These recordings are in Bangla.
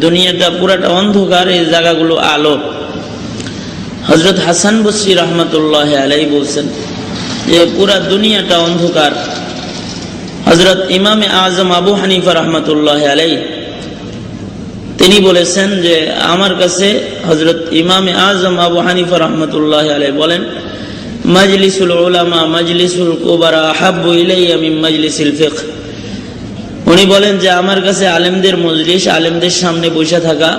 দুনিয়াটা পুরাটা অন্ধকার, এই জায়গাগুলো আলো। হযরত হাসান বসরি রহমতুল্লাহ আলাইহি বলছেন যে পুরা দুনিয়াটা অন্ধকার। হযরত ইমামে আজম আবু হানিফা রহমতুল্লাহ আলাইহি তিনি বলেছেন যে আমার কাছে হযরত ইমামে আজম আবু হানিফা রহমতুল্লাহ আলাইহি বলেন, মাজলিসুল উলামা মাজলিসুল কুবারা আহাব্বু ইলাইয়া মিন মাজলিসিল ফিকহ। উনি বলেন যে আমার কাছে আলেমদের মজলিস, আলেমদের সামনে বসে থাকা,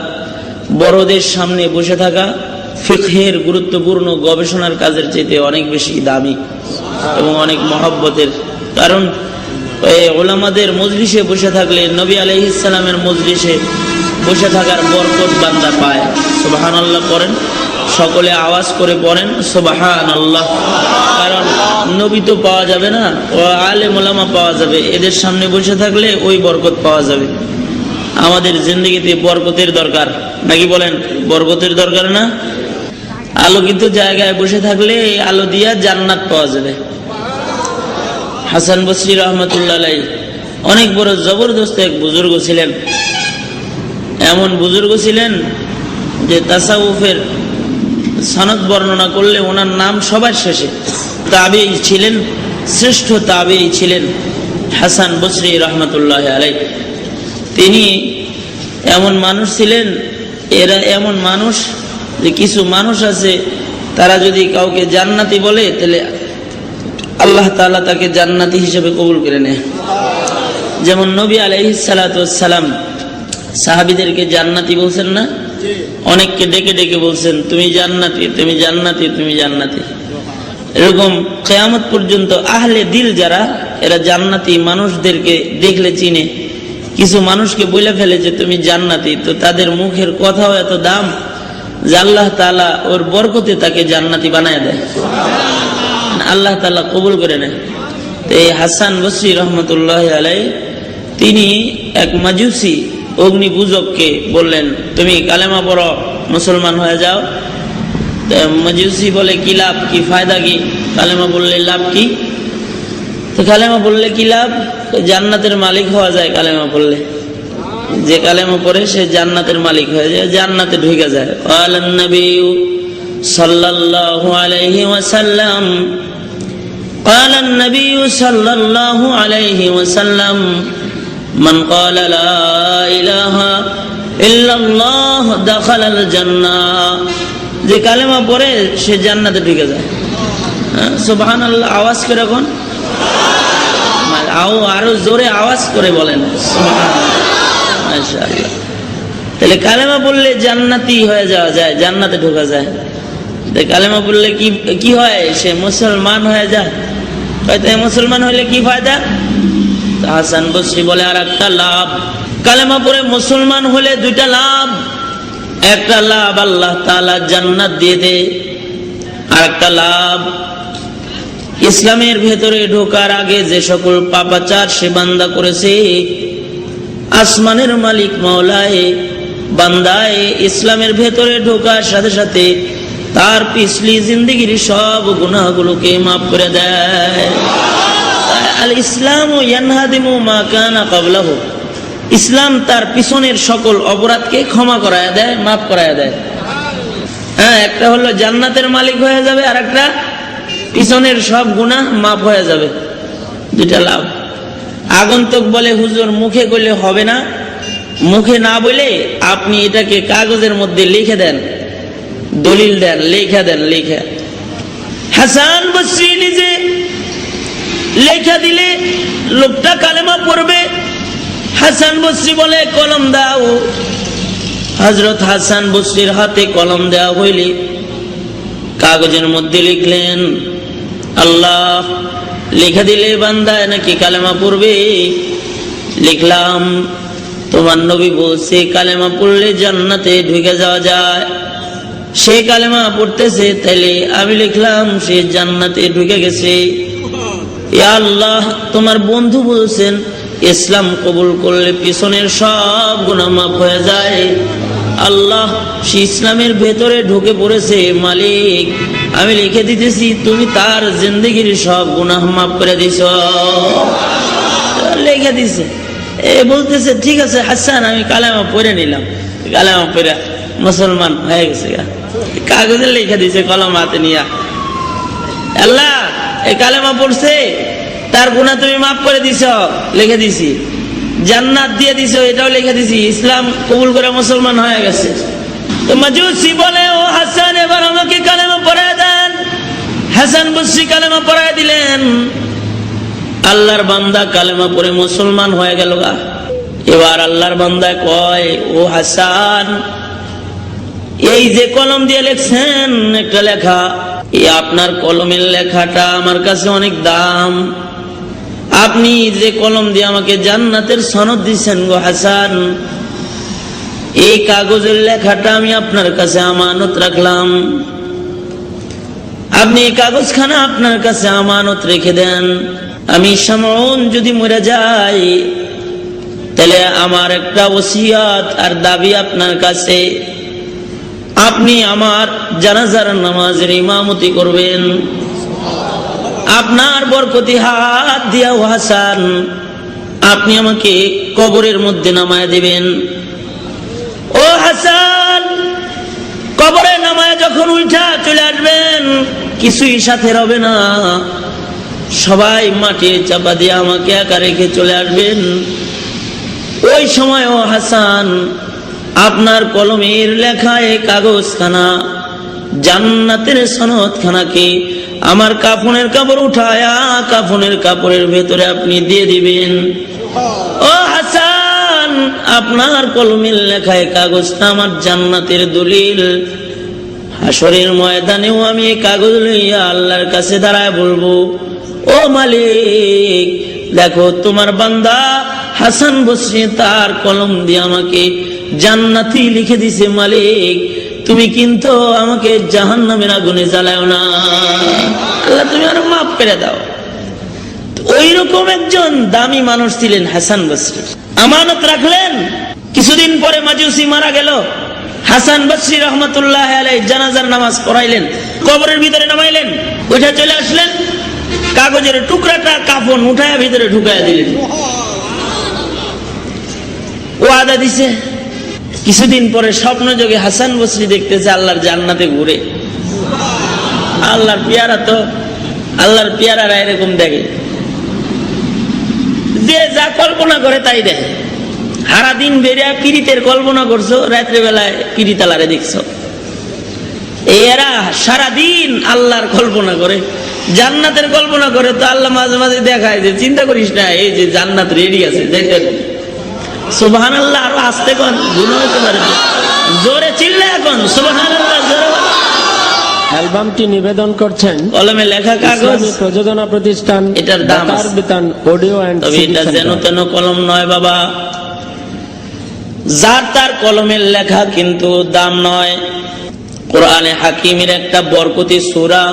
বড়দের সামনে বসে থাকা ফিকহের গুরুত্বপূর্ণ গবেষণার কাজের চাইতে অনেক বেশি দামি এবং অনেক মহব্বতের। কারণ উলামাদের মজলিসে বসে থাকলে নবী আলাইহিস সালামের মজলিসে বসে থাকার বরকত বান্দা পায়। সুবহানাল্লাহ পড়েন, সকলে আওয়াজ করে পড়েন সুবহানাল্লাহ। কারণ নবী তো পাওয়া যাবে না, ও আলেম উলামা পাওয়া যাবে, এদের সামনে বসে থাকলে ওই বরকত পাওয়া যাবে। আমাদের জিন্দগিতে বরকতের দরকার, নাকি বলেন? বরকতের দরকার না? আলোকিত জায়গায় বসে থাকলে এই আলো দিয়া জান্নাত পাওয়া যাবে। হাসান বসরি রহমতুল্লাহ আলাইহি অনেক বড় জবরদস্ত এক বুজুর্গ ছিলেন। এমন বুজুর্গ ছিলেন যে তাসাউফের সনদ বর্ণনা করলে ওনার নাম সবার শেষে। তাবেঈ ছিলেন, শ্রেষ্ঠ তাবেঈ ছিলেন হাসান বসরি রহমতুল্লাহ আলাইহি। তিনি এমন মানুষ ছিলেন, এরা এমন মানুষ যে কিছু মানুষ আছে তারা যদি কাউকে জান্নাতি বলে তাহলে আল্লাহ তাআলা তাকে জান্নাতি হিসেবে কবুল করে নেয়। যেমন নবী আলাইহিস সালাতু ওয়াস সালাম সাহাবীদেরকে জান্নাতি বলছেন না? অনেককে ডেকে ডেকে বলছেন তুমি জান্নাতি, তুমি জান্নাতি, তুমি জান্নাতি। এরকম কিয়ামত পর্যন্ত আহলে দিল যারা, এরা জান্নাতি মানুষদেরকে দেখলে চিনে। কিছু মানুষকে বলে ফেলে যে তুমি জান্নাতি, তো তাদের মুখের কথাও এত দাম যে আল্লাহ তাআলা ওর বরকতে তাকে জান্নাতি বানায় দেয়, আল্লাহ তাআলা কবুল করে নেয়। তো এই হাসান বসরি রহমতুল্লাহ আলাইহি তিনি এক মাজুসি অগ্নি পূজককে বললেন তুমি কালেমা পড়ো, মুসলমান হয়ে যাও। মাজুসি বলে কি লাভ, কি ফায়দা কি? কালেমা বললে লাভ কি? তো কালেমা বললে কি লাভ? জান্নাতের মালিক হওয়া যায় কালেমা পড়লে। যে কালেমা পড়ে সে জান্নাতের মালিক হয়ে যায়, জান্নাতে ঢুকে যায়। আলান নবী সাল্লাল্লাহু আলাইহি ওয়াসাল্লাম, ক্বালান নবী সাল্লাল্লাহু আলাইহি ওয়াসাল্লাম, মান ক্বালা লা ইলাহা ইল্লাল্লাহ দাখালাল জান্নাহ। যে কালেমা পড়ে সে জান্নাতে ঢুকে যায়। সুবহানাল্লাহ, আওয়াজ করে এখন আরো জোরে আওয়াজ করে বলেন সুবহানাল্লাহ, মাশাআল্লাহ। তাহলে কালেমা বললে জান্নাতি হয়ে যাওয়া যায়, জান্নাতে ঢোকা যায়। কালেমা বললে কি হয়? সে মুসলমান হয়ে যায়। মুসলমান হইলে কি ফায়দা? হাসান বসরি বলে আর একটা লাভ, কালেমা পড়ে মুসলমান হলে দুইটা লাভ। একটা লাভ আল্লাহ তাআলা জান্নাত দিয়ে দেয়, আর একটা লাভ ইসলামের ভেতরে ঢোকার আগে যে সকল পাপাচার সে বান্দা করেছে, আসমানের মালিক মাওলায় বান্দায় ইসলামের ভেতরে ঢোকার সাথে সাথে তার পিছলি জিন্দেগির সব গুনাহগুলোকে মাফ করে দেয়। আল ইসলামু ইয়ানহাদিমু মা কানা ক্বাবলাহু, ইসলাম তার পিছনের সকল অপরাধকে ক্ষমা করায় দেয়, মাফ করায় দেয়। হ্যাঁ, একটা হলো জান্নাতের মালিক হয়ে যাবে, আর একটা পিছনের সব গুনাহ মাফ হয়ে যাবে। দুইটা লাভ। আগন্তুক বলে হুজুর মুখে কইলে হবে না, মুখে না বলে আপনি এটাকে কাগজের মধ্যে লিখে দেন, দলিল দেন, লিখে দেন। লিখে হাসান বসরি নিজে লেখা দিলে লোকটা কালেমা পড়বে। হাসান বসরি বলে কলম দাও। হযরত হাসান বসরির হাতে কলম দেওয়া হইলে কাগজের মধ্যে লিখলেন আল্লাহ। লিখে দিলে বান্দায় নাকি কালেমা পড়বে। লিখলাম তোমার নবী বলছে কালেমা পড়লে জান্নাতে ঢুকে যাওয়া যায়। সে কালেমা পড়তেছে, তাইলে আমি লিখলাম সে জান্নাতে ঢুকে গেছে। ইয়া আল্লাহ, তোমার বন্ধু বলছেন ইসলাম কবুল করলে পিছনের সব গুনাহ মাফ হয়ে যায়। আল্লাহ, সে ইসলামের ভেতরে ঢুকে পড়েছে। মালিক, আমি লিখে দিতেছি তুমি তার জিন্দেগির সব গুনাহ মাফ করে দিছ। লিখে দিছে। বলতেছে ঠিক আছে হাসান, আমি কালেমা পড়ে নিলাম। কালেমা পড়ে মুসলমান হয়ে গেছে। কাগজে লিখে দিছে কলম হাতে নিয়া, আল্লাহ এই কালেমা পড়ছে, তার গুনাহ তুমি মাফ করে দিছ, লিখে দিছি। জান্নাত দিয়ে দিছো, এটাও লিখে দিছি। ইসলাম কবুল করে মুসলমান হয়ে গেছে। তো মাজুসি বলে, ও হাসান এবার আমাকে কালেমা পড়ায় দেন। হাসান বসরি কালেমা পড়ায় দিলেন। আল্লাহর বান্দা কালেমা পড়ে মুসলমান হয়ে গেল। এবার আল্লাহর বান্দা কয়, ও হাসান এই যে কলম দিয়ে লিখছেন একটা লেখা, এই আপনার কলমের লেখাটা আমার কাছে অনেক দাম। আপনি যে কলম দিয়ে আমাকে জান্নাতের সনদ দিচ্ছেন গো হাসান, এই কাগজের লেখাটা আমি আপনার কাছে আমানত রাখলাম। আপনি এই কাগজখানা আপনার কাছে আমানত রেখে দেন। আমি শামউন যদি মরে যাই, তাহলে আমার একটা ওসিয়ত আর দাবি আপনার কাছে, আপনি আমার জানাজার নামাজের ইমামতি করবেন। আপনার বরকতি হাত দিয়া ও হাসান আপনি আমাকে কবরের মধ্যে নামায় দিবেন। ও হাসান কবরে নামায় যখন উঠা চলে আসবেন, কিছুই সাথে হবে না, সবাই মাটির চাপা দিয়ে আমাকে একা রেখে চলে আসবেন। ওই সময় ও হাসান আপনার কলমের লেখা এই কাগজখানা, জান্নাতের সনদখানাকে আমার কাফনের কাপড় উঠায়া কাফনের কাপড়ের ভেতরে আপনি দিয়ে দিবেন। ও হাসান আপনার কলমের লেখা এই কাগজটা আমার জান্নাতের দলিল। হাসরের ময়দানেও আমি এই কাগজ লইয়া আল্লাহর কাছে দাঁড়ায় বলবো, ও মালিক দেখো তোমার বান্দা হাসান বসরি তার কলম দিয়ে আমাকে জান্নাতি লিখে দিছে। মালিক তুমি কিন্তু আমাকে জাহান্নামের আগুনে জ্বালাও না, আল্লাহ তুমি আরো মাফ করে দাও। ওই রকম একজন দামি মানুষ ছিলেন হাসান বসরি, আমানত রাখলেন। কিছুদিন পরে মাজুসি মারা গেল। হাসান বসরি রহমতুল্লাহ আলাইহি জানাজার নামাজ পড়াইলেন, কবরের ভিতরে নামাইলেন, উঠে চলে আসলেন, কাগজের টুকরাটা কাফন উঠায় ভিতরে ঢুকায় দিলেন। ওয়াদা দিছে। কিছুদিন পরে স্বপ্ন যোগে হাসান বসরি দেখতেছে আল্লাহর জান্নাতে ঘুরে। আল্লাহর পেয়ারা তো, আল্লাহর পেয়ারারা এরকম দেখে, যে যা কল্পনা করে তাই দেখে। সারাদিন বেরিয়া পীড়িতের কল্পনা করছো, রাত্রে বেলায় পীড়িতালারে দেখছো। এরা সারাদিন আল্লাহর কল্পনা করে, জান্নাতের কল্পনা করে। তো আল্লাহ মাঝে মাঝে দেখায় যে চিন্তা করিস না, এই যে জান্নাত রেডি আছে, সুবহানাল্লাহ। আরো আস্তে কোন গুনাহ হতে পারে, জোরে চিল্লা এখন সুবহানাল্লাহ জোরে। অ্যালবামটি নিবেদন করছেন কলমে লেখা কাগজ প্রযোজনা প্রতিষ্ঠান, এটার দাম বিতান অডিও এন্ড তবে এটা যেন তেন কলম নয় বাবা, যার তার কলমের লেখা কিন্তু দাম নয়। কোরআনে হাকিমের একটা বরকতি সূরা,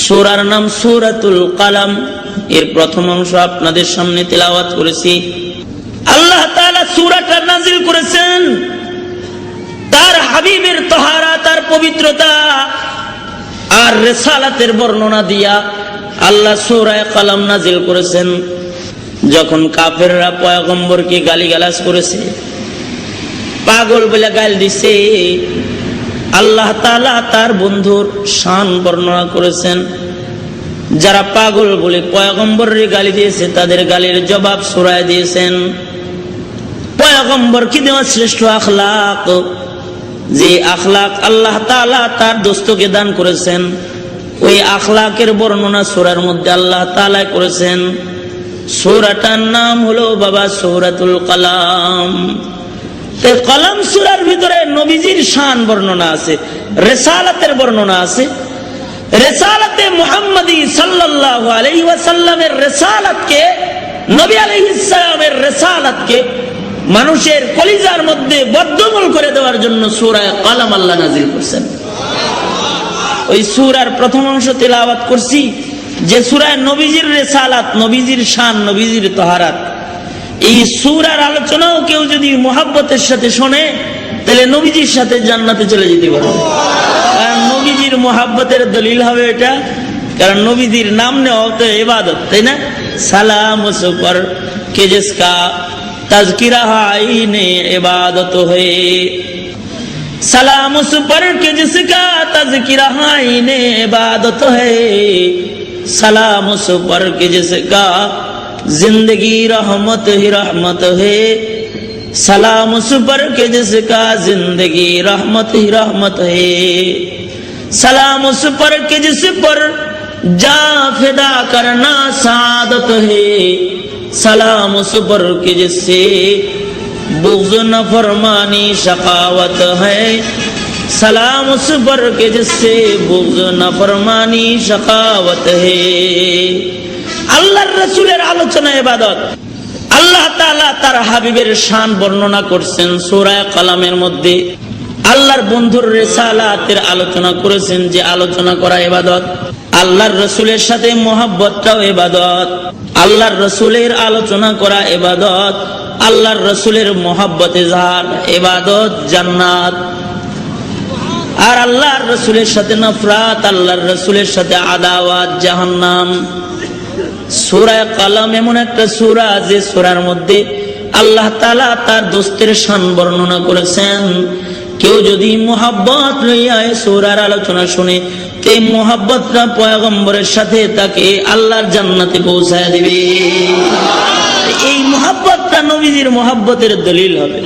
সূরার নাম সূরাতুল কালাম। এর প্রথম অংশ আপনাদের সামনে তেলাওয়াত করেছি। আল্লাহ তাআলা সূরাটা নাযিল করেছেন তার হাবিবের তাহারা, তার পবিত্রতা আর রিসালাতের বর্ণনা দিয়া। আল্লাহ সূরা কালাম নাযিল করেছেন যখন কাফেররা পয়গম্বরকে গালিগালাজ করেছে, পাগল বলে গাল দিছে। আল্লাহ তাআলা তার বন্ধুর শান বর্ণনা করেছেন। যারা পাগল বলে পয়গম্বরের গালি দিয়েছে তাদের গালির জবাব সূরায় দিয়েছেন। পয়গম্বর কি দেওয়া শ্রেষ্ঠ আখলাক, যে আখলাক আল্লাহ তাআলা তার দোস্তকে দান করেছেন, ওই আখলাকের বর্ণনা সূরার মধ্যে আল্লাহ তাআলা করেছেন। সূরাটার নাম হলো বাবা সূরাতুল কালাম। এই কালাম সূরার ভিতরে নবীজির শান বর্ণনা আছে, রিসালাতের বর্ণনা আছে। রিসালাতে মুহাম্মাদি সাল্লাল্লাহু আলাইহি ওয়াসাল্লামের রিসালাতকে, নবী আলাইহিস সালামের রিসালাতকে মানুষের কলিজার মধ্যে বদ্ধমূল করে দেওয়ার জন্য সূরা কালাম আল্লাহ নাযিল করেছেন। ওই সূরার প্রথম অংশ তেলাওয়াত করছি, যে সূরায় নবীজির রিসালাত, নবীজির শান, নবীজির তাহারাত। এই সূরার আলোচনাও কেউ যদি মুহাব্বতের সাথে শোনে তাহলে নবীজির সাথে জান্নাতে চলে যেতে পারবে। কারণ নবীজির মুহাব্বতের দলিল হবে এটা, কারণ নবীজির নাম নেওয়া তো ইবাদত, তাই না? সালাম ওসফর কে জিসকা तज़किरा आईने इबादत है। सलाम उस पर के जिसका तज़किरा आईने इबादत है। सलाम उस पर के जिसका जिंदगी रहमत ही रहमत है। सलाम उस पर के जिसका जिंदगी रहमत ही रहमत है। सलाम उस पर के जिस पर जा फिदा करना सादत है। सलाम उस पर के जिससे बुग़्ज़ नफ़रमानी शकावत है। सलाम उस पर के जिससे बुग़्ज़ नफ़रमानी शकावत है। আল্লাহর রাসূলের আলোচনা ইবাদত। আল্লাহ তাআলা তার হাবিবের শান বর্ণনা করছেন সূরা কালামের মধ্যে। আল্লাহর বন্ধুর রিসালাতের আলোচনা করেছেন, যে আলোচনা করা ইবাদত। আল্লাহর রাসূলের সাথে মুহাব্বতটাও ইবাদত। আল্লাহর রাসূলের আলোচনা করা ইবাদত। আল্লাহর রাসূলের মুহাব্বত ইজহার ইবাদত, জান্নাত। আর আল্লাহর রাসূলের সাথে নফরত, আল্লাহর রাসূলের সাথে আদাওয়াত, জাহান্নাম। সূরা কালাম এমন একটা সূরা যে সূরার মধ্যে আল্লাহ তাআলা তার দোস্তের শান বর্ণনা করেছেন। কেউ যদি মুহাব্বত লইয়া এই সূরার আলোচনা শুনে, এই মুহাব্বতটা পয়গম্বরের সাথে তাকে আল্লাহর জান্নাতে পৌঁছায় দিবে। এই মুহাব্বতটা নবীজির মুহাব্বতের দলিল হবে।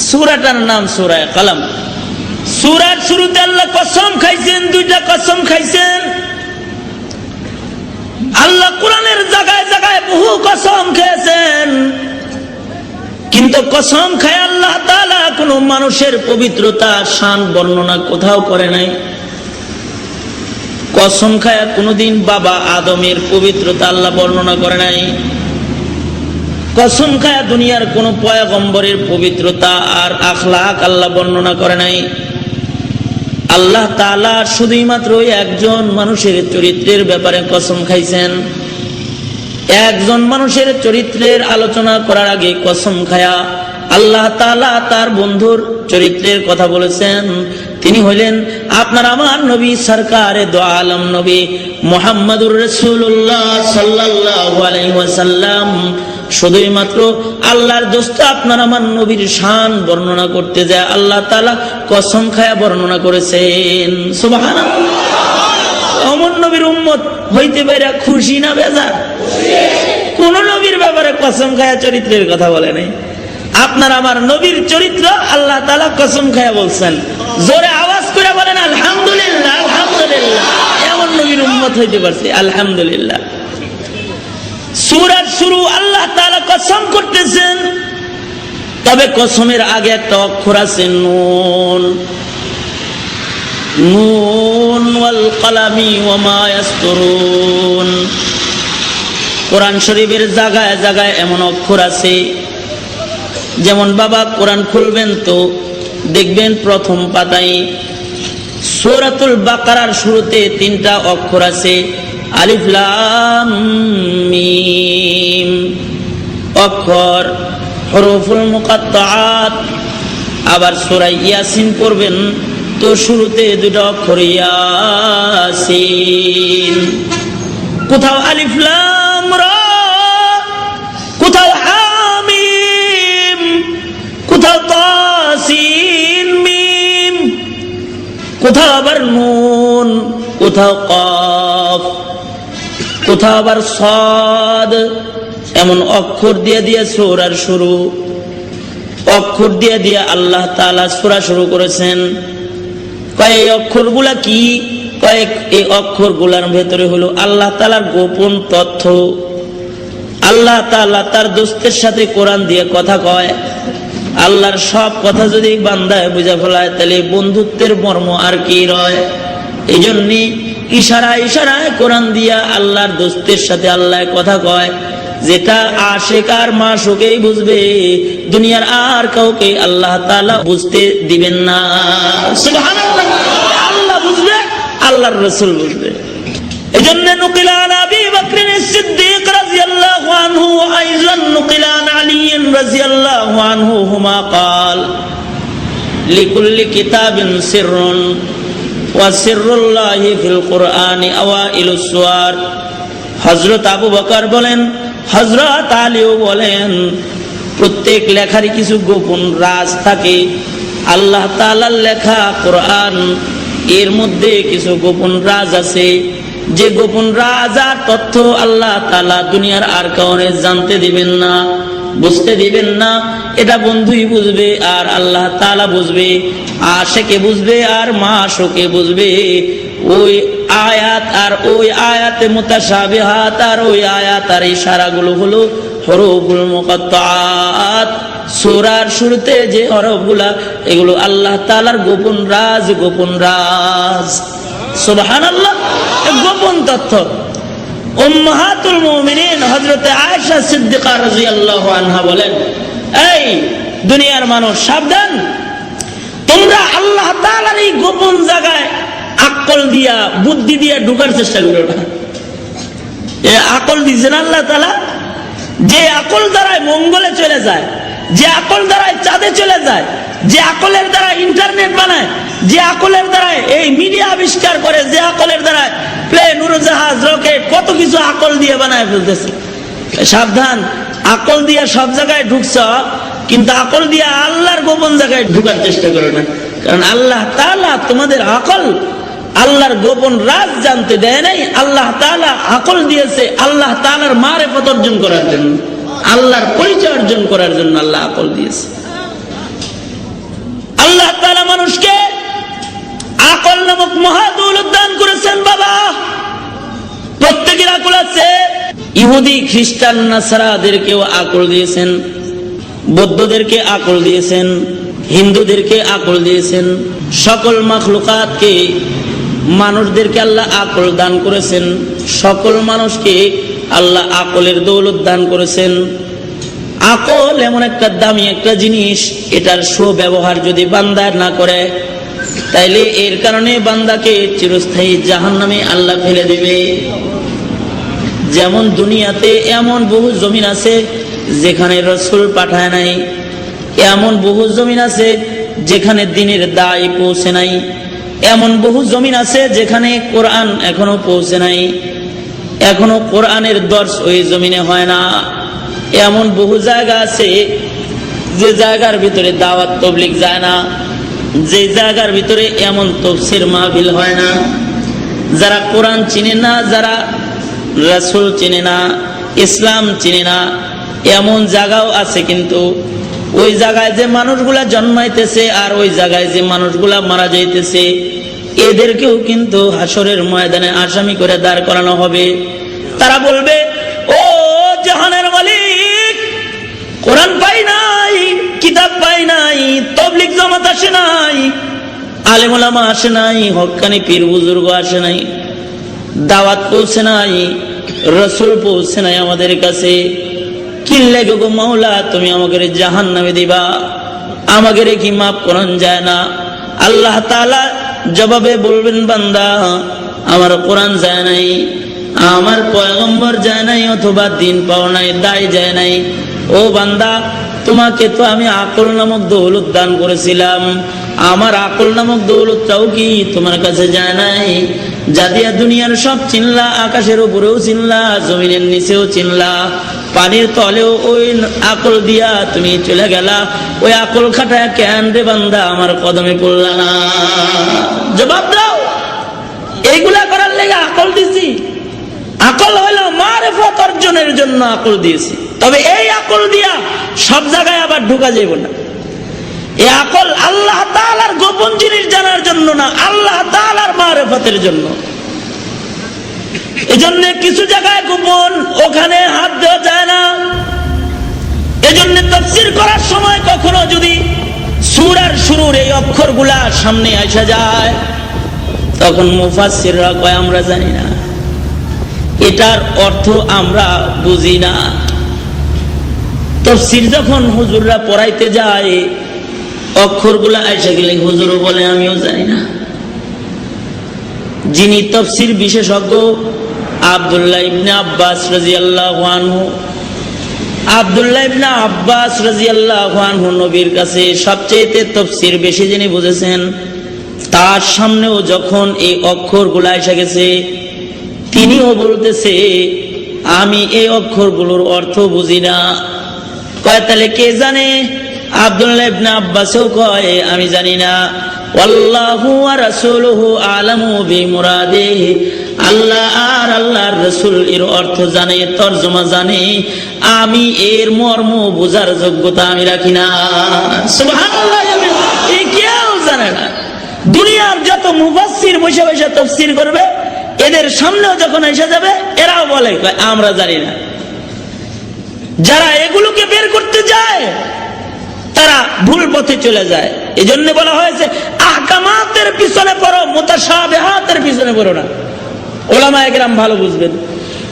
সূরাটার নাম সূরা কালাম। সূরার শুরুতে আল্লাহ কসম খাইছেন, দুইটা কসম খাইছেন। আল্লাহ কোরআনের জায়গায় জায়গায় বহু কসম খেয়েছেন, কিন্তু কসম খায় আল্লাহ তাআলা কোন মানুষের পবিত্রতা শান বর্ণনা কোথাও করে নাই। কসম খায় কোনদিন বাবা আদমের পবিত্রতা আল্লাহ বর্ণনা করে নাই। কসম খায় দুনিয়ার কোন পয়গম্বরের পবিত্রতা আর আখলাক আল্লাহ বর্ণনা করে নাই। আল্লাহ তাআলা শুধুই মাত্র একজন মানুষের চরিত্রের ব্যাপারে কসম খাইছেন। একজন মানুষের চরিত্রের আলোচনা করার আগে কসম খায়া আল্লাহ তাআলা তার বন্ধুর চরিত্রের কথা বলেছেন। তিনি হলেন আপনার আমার নবী সরকারে দো আলম নবী মুহাম্মদুর রাসূলুল্লাহ সাল্লাল্লাহু আলাইহি ওয়াসাল্লাম। শুধুই মাত্র আল্লাহর দোস্ত আপনার আমার নবীর শান বর্ণনা করতে যায় আল্লাহ তাআলা কসম খায়া বর্ণনা করেছেন। সুবহানাল্লাহ। অমর নবীর উম্মত হইতে পারে খুশি না বেজার? কোন নবীর ব্যাপারে কসম খায়া চরিত্রের কথা বলে নাই। আপনার আমার নবীর চরিত্র আল্লাহ তাআলা কসম খায়া বলছেন। জোরে আওয়াজ করে বলেন আলহামদুলিল্লাহ, আলহামদুলিল্লাহ। এমন নবীর উম্মত হইতে পারছে, আলহামদুলিল্লাহ। সূরার শুরু আল্লাহ তাআলা কসম করতেছেন, তবে কসমের আগে একটা অক্ষর আছে নুন। নুন ওয়াল কলামি ওয়া মা ইয়াসতুরুন। কোরআন শরীফের জায়গায় জায়গায় এমন অক্ষর আছে, যেমন বাবা কোরআন খুলবেন তো দেখবেন প্রথম পাতায় সূরাতুল বাকারার শুরুতে তিনটা অক্ষর আছে, আলিফ লাম মিম অক্ষর, হুরুফুল মুকাত্তাআত। আবার সূরা ইয়াসিন পড়বেন তো শুরুতে দুটো অক্ষর ইয়াসিন। কোথাও আলিফ লাম রা, কোথাও হামিম, কোথাও তাসিন মিম, কোথাও আবার নুন, কোথাও কফ, কোথাও আবার সাদ। এমন অক্ষর দিয়ে দিয়ে সূরার শুরু। অক্ষর দিয়ে দিয়ে আল্লাহ তাআলা সূরা শুরু করেছেন। কয়েক অক্ষরগুলা কি? কয়েক এই অক্ষরগুলার ভেতরে হলো আল্লাহ তাআলার গোপন তথ্য। আল্লাহ তাআলা তার দোস্তের সাথে কোরআন দিয়ে কথা কয়। আল্লাহর সব কথা যদি বান্দায় বুঝে ফেলায়, তাহলে বন্ধুত্বের মর্ম আর কি রয়? এই জন্য ইশারায় ইশারায় কোরআন দিয়া আল্লাহর দোস্তের সাথে আল্লাহ কথা কয়, যেটা আশিক আর মাশুকই বুঝবে, দুনিয়ার আর কাউকে আল্লাহ তাআলা বুঝতে দিবেন না। সুবহানাল্লাহ। আল্লাহ বুঝবে, আল্লাহর রাসূল বুঝবে। এজন্য নুকিলা আন আবি বকর সিদ্দিক রাদিয়াল্লাহু আনহু ওয়া আইযান নুকিলা আন আলী রাদিয়াল্লাহু আনহু হুমা قال লিকুল্লি কিতাবিন সিররুন ওয়া সিররুল্লাহি ফিল কুরআনি আওয়াইলুস সুওয়ার। হযরত আবু বকর বলেন, হযরত আলীও বলেন, প্রত্যেক লেখারই কিছু গোপন রাজ থাকে। আল্লাহ তাআলার লেখা কোরআন, এর মধ্যে কিছু গোপন রাজ আছে, যে গোপন রাজ আর তথ্য আল্লাহ তাআলা দুনিয়ার আর কাউকে জানতে দিবেন না, বুঝতে দিবেন না। এটা বন্ধুই বুঝবে আর আল্লাহ তাআলা বুঝবে, আশিকে বুঝবে আর মাশুকে বুঝবে। ওই আয়াত আর ওই আয়াতে মুতাশাবিহাত আর ওই আয়াত আর ইশারাগুলো হলো হরফুল মুকাত্তাআত। সূরার শুরুতে যে হরফগুলা, এগুলো আল্লাহ তাআলার গোপন রাজ, গোপন রাজ। সুবহানাল্লাহ, গোপন তথ্য। উম্মাহাতুল মুমিনিন হযরতে আয়েশা সিদ্দিকা রাদিয়াল্লাহু আনহা বলেন, এই দুনিয়ার মানুষ সাবধান, তোমরা আল্লাহ তাআলার এই গোপন জায়গায় আকল দিয়া, বুদ্ধি দিয়া ঢোকার চেষ্টা করো না। এই আকল দিয়েছেন আল্লাহ তাআলা, যে আকল দ্বারাই মঙ্গলে চলে যায়, যে আকল দ্বারাই চাঁদে চলে যায়, যে আকলের দ্বারা ইন্টারনেট বানায়, যে আকলের দ্বারা এই মিডিয়া আবিষ্কার করে, যে আকলের দ্বারা প্লেন, উড়োজাহাজ, রকেট, কত কিছু আকল দিয়ে বানায় ফেলতেছে। সাবধান, আকল দিয়ে সব জায়গায় ঢুকছ, কিন্তু আকল দিয়ে আল্লাহর গোপন জায়গায় ঢুকার চেষ্টা করো না। কারণ আল্লাহ তাআলা তোমাদের আকল, আল্লাহর গোপন রাজ জানতে দেয় নাই। আল্লাহ তাআলা আকল দিয়েছে আল্লাহ তাআলার মারিফত অর্জন করার জন্য, আল্লাহর পরিচয় অর্জন করার জন্য আল্লাহ আকল দিয়েছে। আল্লাহ তাআলা মানুষকে আকল নামক মহা দৌলত দান করেছেন। বাবা, প্রত্যেকের আকল আছে। ইহুদি, খ্রিস্টান, নাসারাদেরকেও আকল দিয়েছেন, বৌদ্ধদেরকে আকল দিয়েছেন, হিন্দুদেরকে আকল দিয়েছেন। সকল মাখলুকাতকে, মানুষদেরকে আল্লাহ আকল দান করেছেন। সকল মানুষকে আল্লাহ আকলের দৌলত দান করেছেন। আকল এমন একটা দামি একটা জিনিস, এটার সুব্যবহার যদি বান্দা না করে, তাইলে এর কারণে বান্দাকে চিরস্থায়ী জাহান্নামে আল্লাহ ফেলে দিবে। যেমন দুনিয়াতে এমন বহু জমিন আছে যেখানে রাসূল পাঠায় নাই, এমন বহু জমিন আছে যেখানে দ্বীনের দায় পৌঁছে নাই, এমন বহু জমিন আছে যেখানে কোরআন এখনো পৌঁছে নাই, এখনো কোরআনের দর্শ ওই জমিনে হয় না। এমন বহু জায়গা আছে যে জায়গার ভিতরে দাওয়াত তাবলীগ যায় না, যে জায়গার ভিতরে এমন তাফসীর মাহফিল হয় না। যারা কোরআন চিনে না, যারা রাসূল চিনে না, ইসলাম চিনে না, এমন জায়গাও আছে। কিন্তু ওই জায়গায় যে মানুষগুলা জন্মাইতেছে আর ওই জায়গায় যে মানুষগুলা মারা যাইতেছে, এদেরকেও কিন্তু হাসরের ময়দানে আসামি করে দাঁড় করানো হবে। তারা বলবে, ও জাহানের মালিক, কোরআন পাই নাই, কিতাব পাই নাই, তাবলীগ জামাত আসে নাই, আলেম ওলামা আসে নাই, হক্কানি পীর বুজুর্গ আসে নাই, দাওয়াত পৌঁছে নাই, রাসূল পৌঁছে নাই আমাদের কাছে। কি লাগে গো মাওলা, তুমি আমাকে জাহান্নামে দিবা, আমাকে কি মাফ করান যায় না? আল্লাহ তাআলা জবাবে বলবেন, বান্দা, আমার কোরআন যায় নাই, আমার পয়গম্বর যায় নাই, অথবা দিন পাও নাই, দায় যায় নাই। ও বান্দা, তোমাকে তো আমি আকল নামক দৌলত দান করেছিলাম, আমার আকল নামক দৌলতটাও কি তোমার কাছে যায় নাই? যা দিয়া দুনিয়ার সব চিনলা, আকাশের উপরেও চিনলা, জমিনের নিচেও চিনলা, পানির তলেও ওই আকল দিয়া তুমি চলে গেলা। ওই আকল খাটায় কেন রে বান্দা আমার কদমে পড়লা না? জবাব দাও। এইগুলা করার লেগে আকল দিছি? আকল হলো মারিফত অর্জনের জন্য আকল দিয়েছি। তবে এই আকল দিয়া সব জায়গায় আবার ঢোকা যাবে না। এই আকল আল্লাহ তাআলার গোপন জিনিস জানার জন্য না, আল্লাহ তাআলার মারিফতের জন্য। এজন্য কিছু জায়গায় গোপন, ওখানে হাত দেওয়া যায় না। এজন্য তাফসীর করার সময় কখনো যদি সূরার শুরুর এই অক্ষরগুলা সামনে আসা যায়, তখন মুফাসসিররা কয় আমরা জানি না, এটার অর্থ আমরা বুঝি না। তাফসীর যখন হুজুররা পড়াইতে যায়, অক্ষরগুলা আইসা গেলে হুজুরও বলে আমিও জানি না। যিনি তাফসীর বিশেষজ্ঞ আব্দুল্লাহ ইবনে আব্বাস রাদিয়াল্লাহু আনহু, আব্দুল্লাহ ইবনে আব্বাস রাদিয়াল্লাহু আনহু নবীর কাছে সবচেয়ে তাফসীর বেশি যিনি বুঝেছেন, তার সামনেও যখন এই অক্ষরগুলা এসে গেছে, তিনিও বলতেছে আমি এই অক্ষরগুলোর অর্থ বুঝি না। কয় তাহলে কে জানে? আব্দুল্লাহ ইবনে আব্বাসও কয় আমি জানি না। আল্লাহু ওয়া রাসূলুহু আলামু বিমুরাদিহি, আল্লাহ আর আল্লাহর রাসূল এর অর্থ জানে, তরজমা জানে, আমি এর মর্ম বোঝার যোগ্যতা আমি রাখি না। সুবহানাল্লাহ, এই কেউ জানে না। দুনিয়ার যত মুফাসসির বসে বসে তাফসীর করবে, এদের সামনেও যখন এসে যাবে এরাও বলে আমরা জানি না। যারা এগুলোকে বের করতে যায় তারা ভুল পথে চলে যায়। এজন্য বলা হয়েছে আহকামাতের পিছনে পড়ো, মুতাশাবিহাতের পিছনে পড়ো না। উলামায়ে কেরাম ভালো বুঝবেন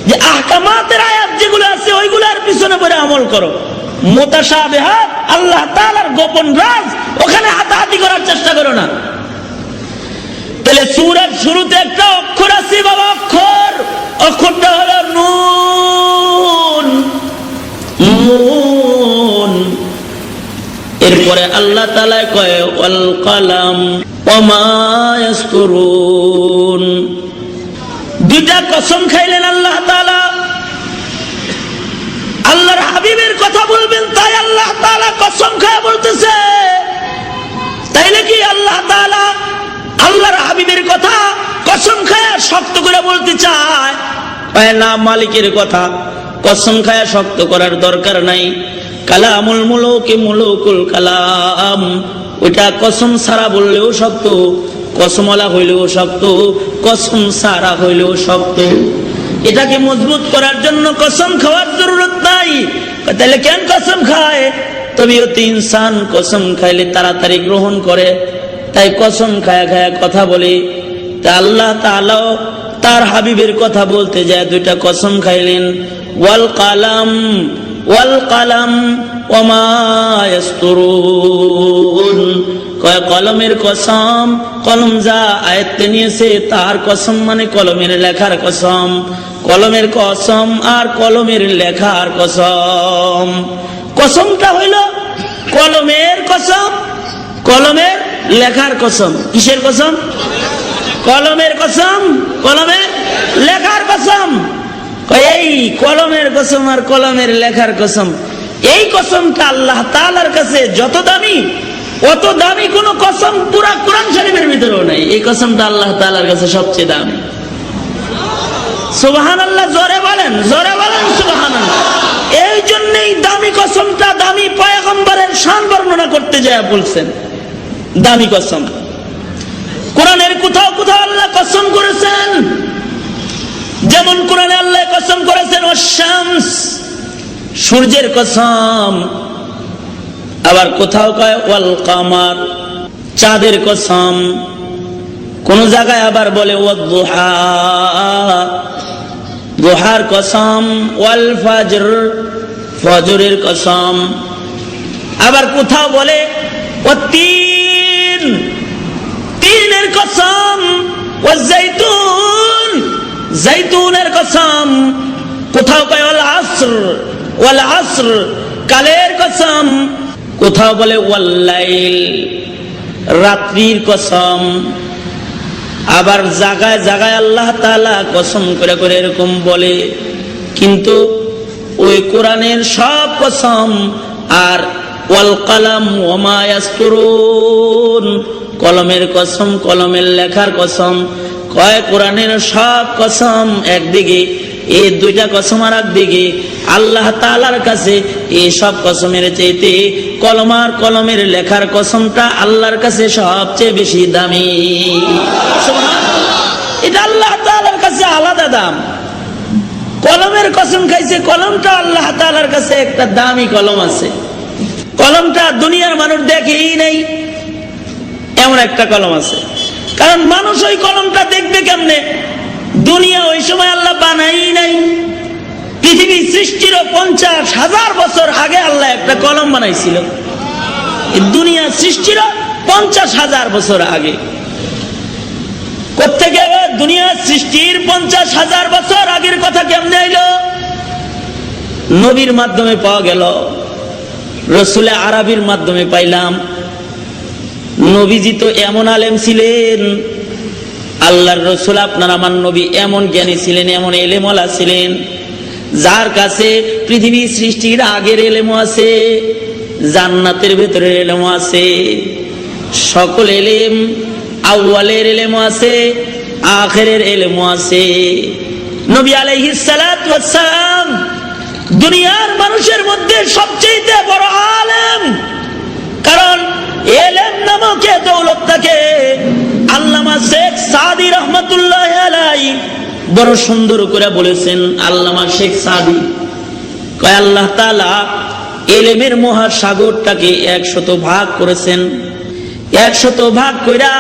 যে আহকামাতের আয়াত যেগুলো আছে ওইগুলোর পিছনে পড়ে আমল করো। মুতাশাবিহাত আল্লাহ তাআলার গোপন রাজ, ওখানে হাতাহাতি করার চেষ্টা করো না। তাহলে সূরার শুরুতে একটা অক্ষর আছে বাবা, অক্ষরটা হলো নুন। নুন এরপরে আল্লাহ তাআলা কয় ওয়াল কলম ওয়া মা ইয়াসতুরুন। দুইটা কসম খাইলেন আল্লাহ তাআলা। আল্লাহর হাবিবের কথা বলবেন তাই আল্লাহ তাআলা কসম খায় বলতেছে। তাইলে কি আল্লাহ তাআলা আল্লাহর হাবিবের কথা কসম খায় শক্ত করে বলতে চায়? না, মালিকের কথা কসম খায় শক্ত করার দরকার নাই। কালামুল মুলুকি মুলুকুল কালাম, ওইটা কসম ছাড়া বললেও শক্ত, কসমলা হইলেও শক্ত, কসম ছাড়া হইলেও শক্ত। এটাকে মজবুত করার জন্য কসম খাওয়ার জরুরত নাই। তাহলে কেন কসম খায়? তবিয়ত ইনসান কসম খাইলে তাড়াতাড়ি গ্রহণ করে, তাই কসম খায়া খায়া কথা বলে। তা আল্লাহ তাআলা তার হাবিবের কথা বলতে যায় দুইটা কসম খাইলেন, ওয়াল কালাম ওয়াল কালাম ওয়া মা ইয়াসতুরুন। কয় কলমের কসম, কলম যা আয়ত্তে নিয়েছে তার কসম, মানে কলমের লেখার কসম। কলমের কসম আর কলমের লেখার কসম। কসমটা হইল কলমের কসম, কলমের লেখার কসম। কিসের কসম? কলমের কসম, কলমের লেখার কসম। এই কলমের কসম আর কলমের লেখার কসম, এই কসমটা আল্লাহ তাআলার কাছে যত দামি, অত দামি কোন কসম পুরা কোরআন শরীফের ভিতরেও নাই। এই কসমটা আল্লাহ তাআলার কাছে সবচেয়ে দামি। সুবহানাল্লাহ, জোরে বলেন, জোরে বলেন সুবহানাল্লাহ। এই জন্যই দামি কসমটা দামি পয়গম্বরের শান বর্ণনা করতে যায় বলছেন দামি কসম। কোরআনের কোথাও কোথাও আল্লাহ কসম করেছেন, যেমন কোরআনে আল্লাহ কসম করেছেন ওয়াশ-শামস, সূর্যের কসম। আবার কোথাও কয় ওয়াল কামার, চাঁদের কসম। কোন জায়গায় আবার বলে ওয়াদ-দুহা, দুহার কসম। ওয়াল ফাজর, ফজরের কসম। আবার কোথাও বলে ওয়াত-তিন, তিনের কসম। ওয়াজ-জাইতুন, জাইতুনের কসম। কোথাও কয় ওয়াল আসর, ওয়াল আসর, কালের কসম। কোথাও বলে ওয়াল লাইল, রাত্রির কসম। আবার জায়গায় জায়গায় আল্লাহ তাআলা কসম করে করে এরকম বলে, কিন্তু ওই কোরআনের সব কসম আর ওয়াল কালাম ওয়া মা ইয়াসতুরুন, কলমের কসম, কলমের লেখার কসম। কয় কোরআনের সব কসম একদিকে, এই দুইটা কসম আর একদিকে। আল্লাহ তাআলার কাছে এই সব কসমের চাইতে কলম আর কলমের লেখার কসমটা আল্লাহর কাছে সবচেয়ে বেশি দামি। এটা আল্লাহ তাআলার কাছে আলাদা দাম। কলমের কসম খাইছে, কলমটা আল্লাহ তাআলার কাছে একটা দামি কলম আছে। কলমটা দুনিয়ার মানুষ দেখেই নাই এমন একটা কলম আছে। কারণ মানুষ ওই কলমটা দেখবে কেমনে? দুনিয়া ওই সময় আল্লাহ বানাই নাই। পৃথিবী সৃষ্টির 50,000 বছর আগে আল্লাহ একটা কলম বানাইছিল। দুনিয়া সৃষ্টির 50,000 বছর আগে। কোত্থেকে দুনিয়া সৃষ্টির 50,000 বছর আগের কথা কেমনে এলো? নবীর মাধ্যমে পাওয়া গেল, রসুলে আরবির মাধ্যমে পাইলাম। নবীজি তো এমন আলেম ছিলেন, আল্লাহর রসুল আপনার আমার নবী এমন জ্ঞানী ছিলেন, এমন এলেমওয়ালা ছিলেন, যার কাছে পৃথিবী সৃষ্টির আগের এলেমও আছে, জান্নাতের ভেতরে এলেমও আছে, সকল এলেম, আউয়ালের এলেমও আছে, আখিরের এলেমও আছে। নবী আলাইহিস সালাতু ওয়াস সালাম দুনিয়ার মানুষের মধ্যে সবচেয়ে বড় আলেম, কারণ এলেম নামক দৌলতটাকে আল্লামা শেখ সাদি রহমাতুল্লাহ আলাইহি বড় সুন্দর করে বলেছেন। আল্লামা শেখ সাদি কয় আল্লাহ তাআলা এলেমের মহাসাগরটাকে 100 ভাগ করেছেন, 100 ভাগ কইরা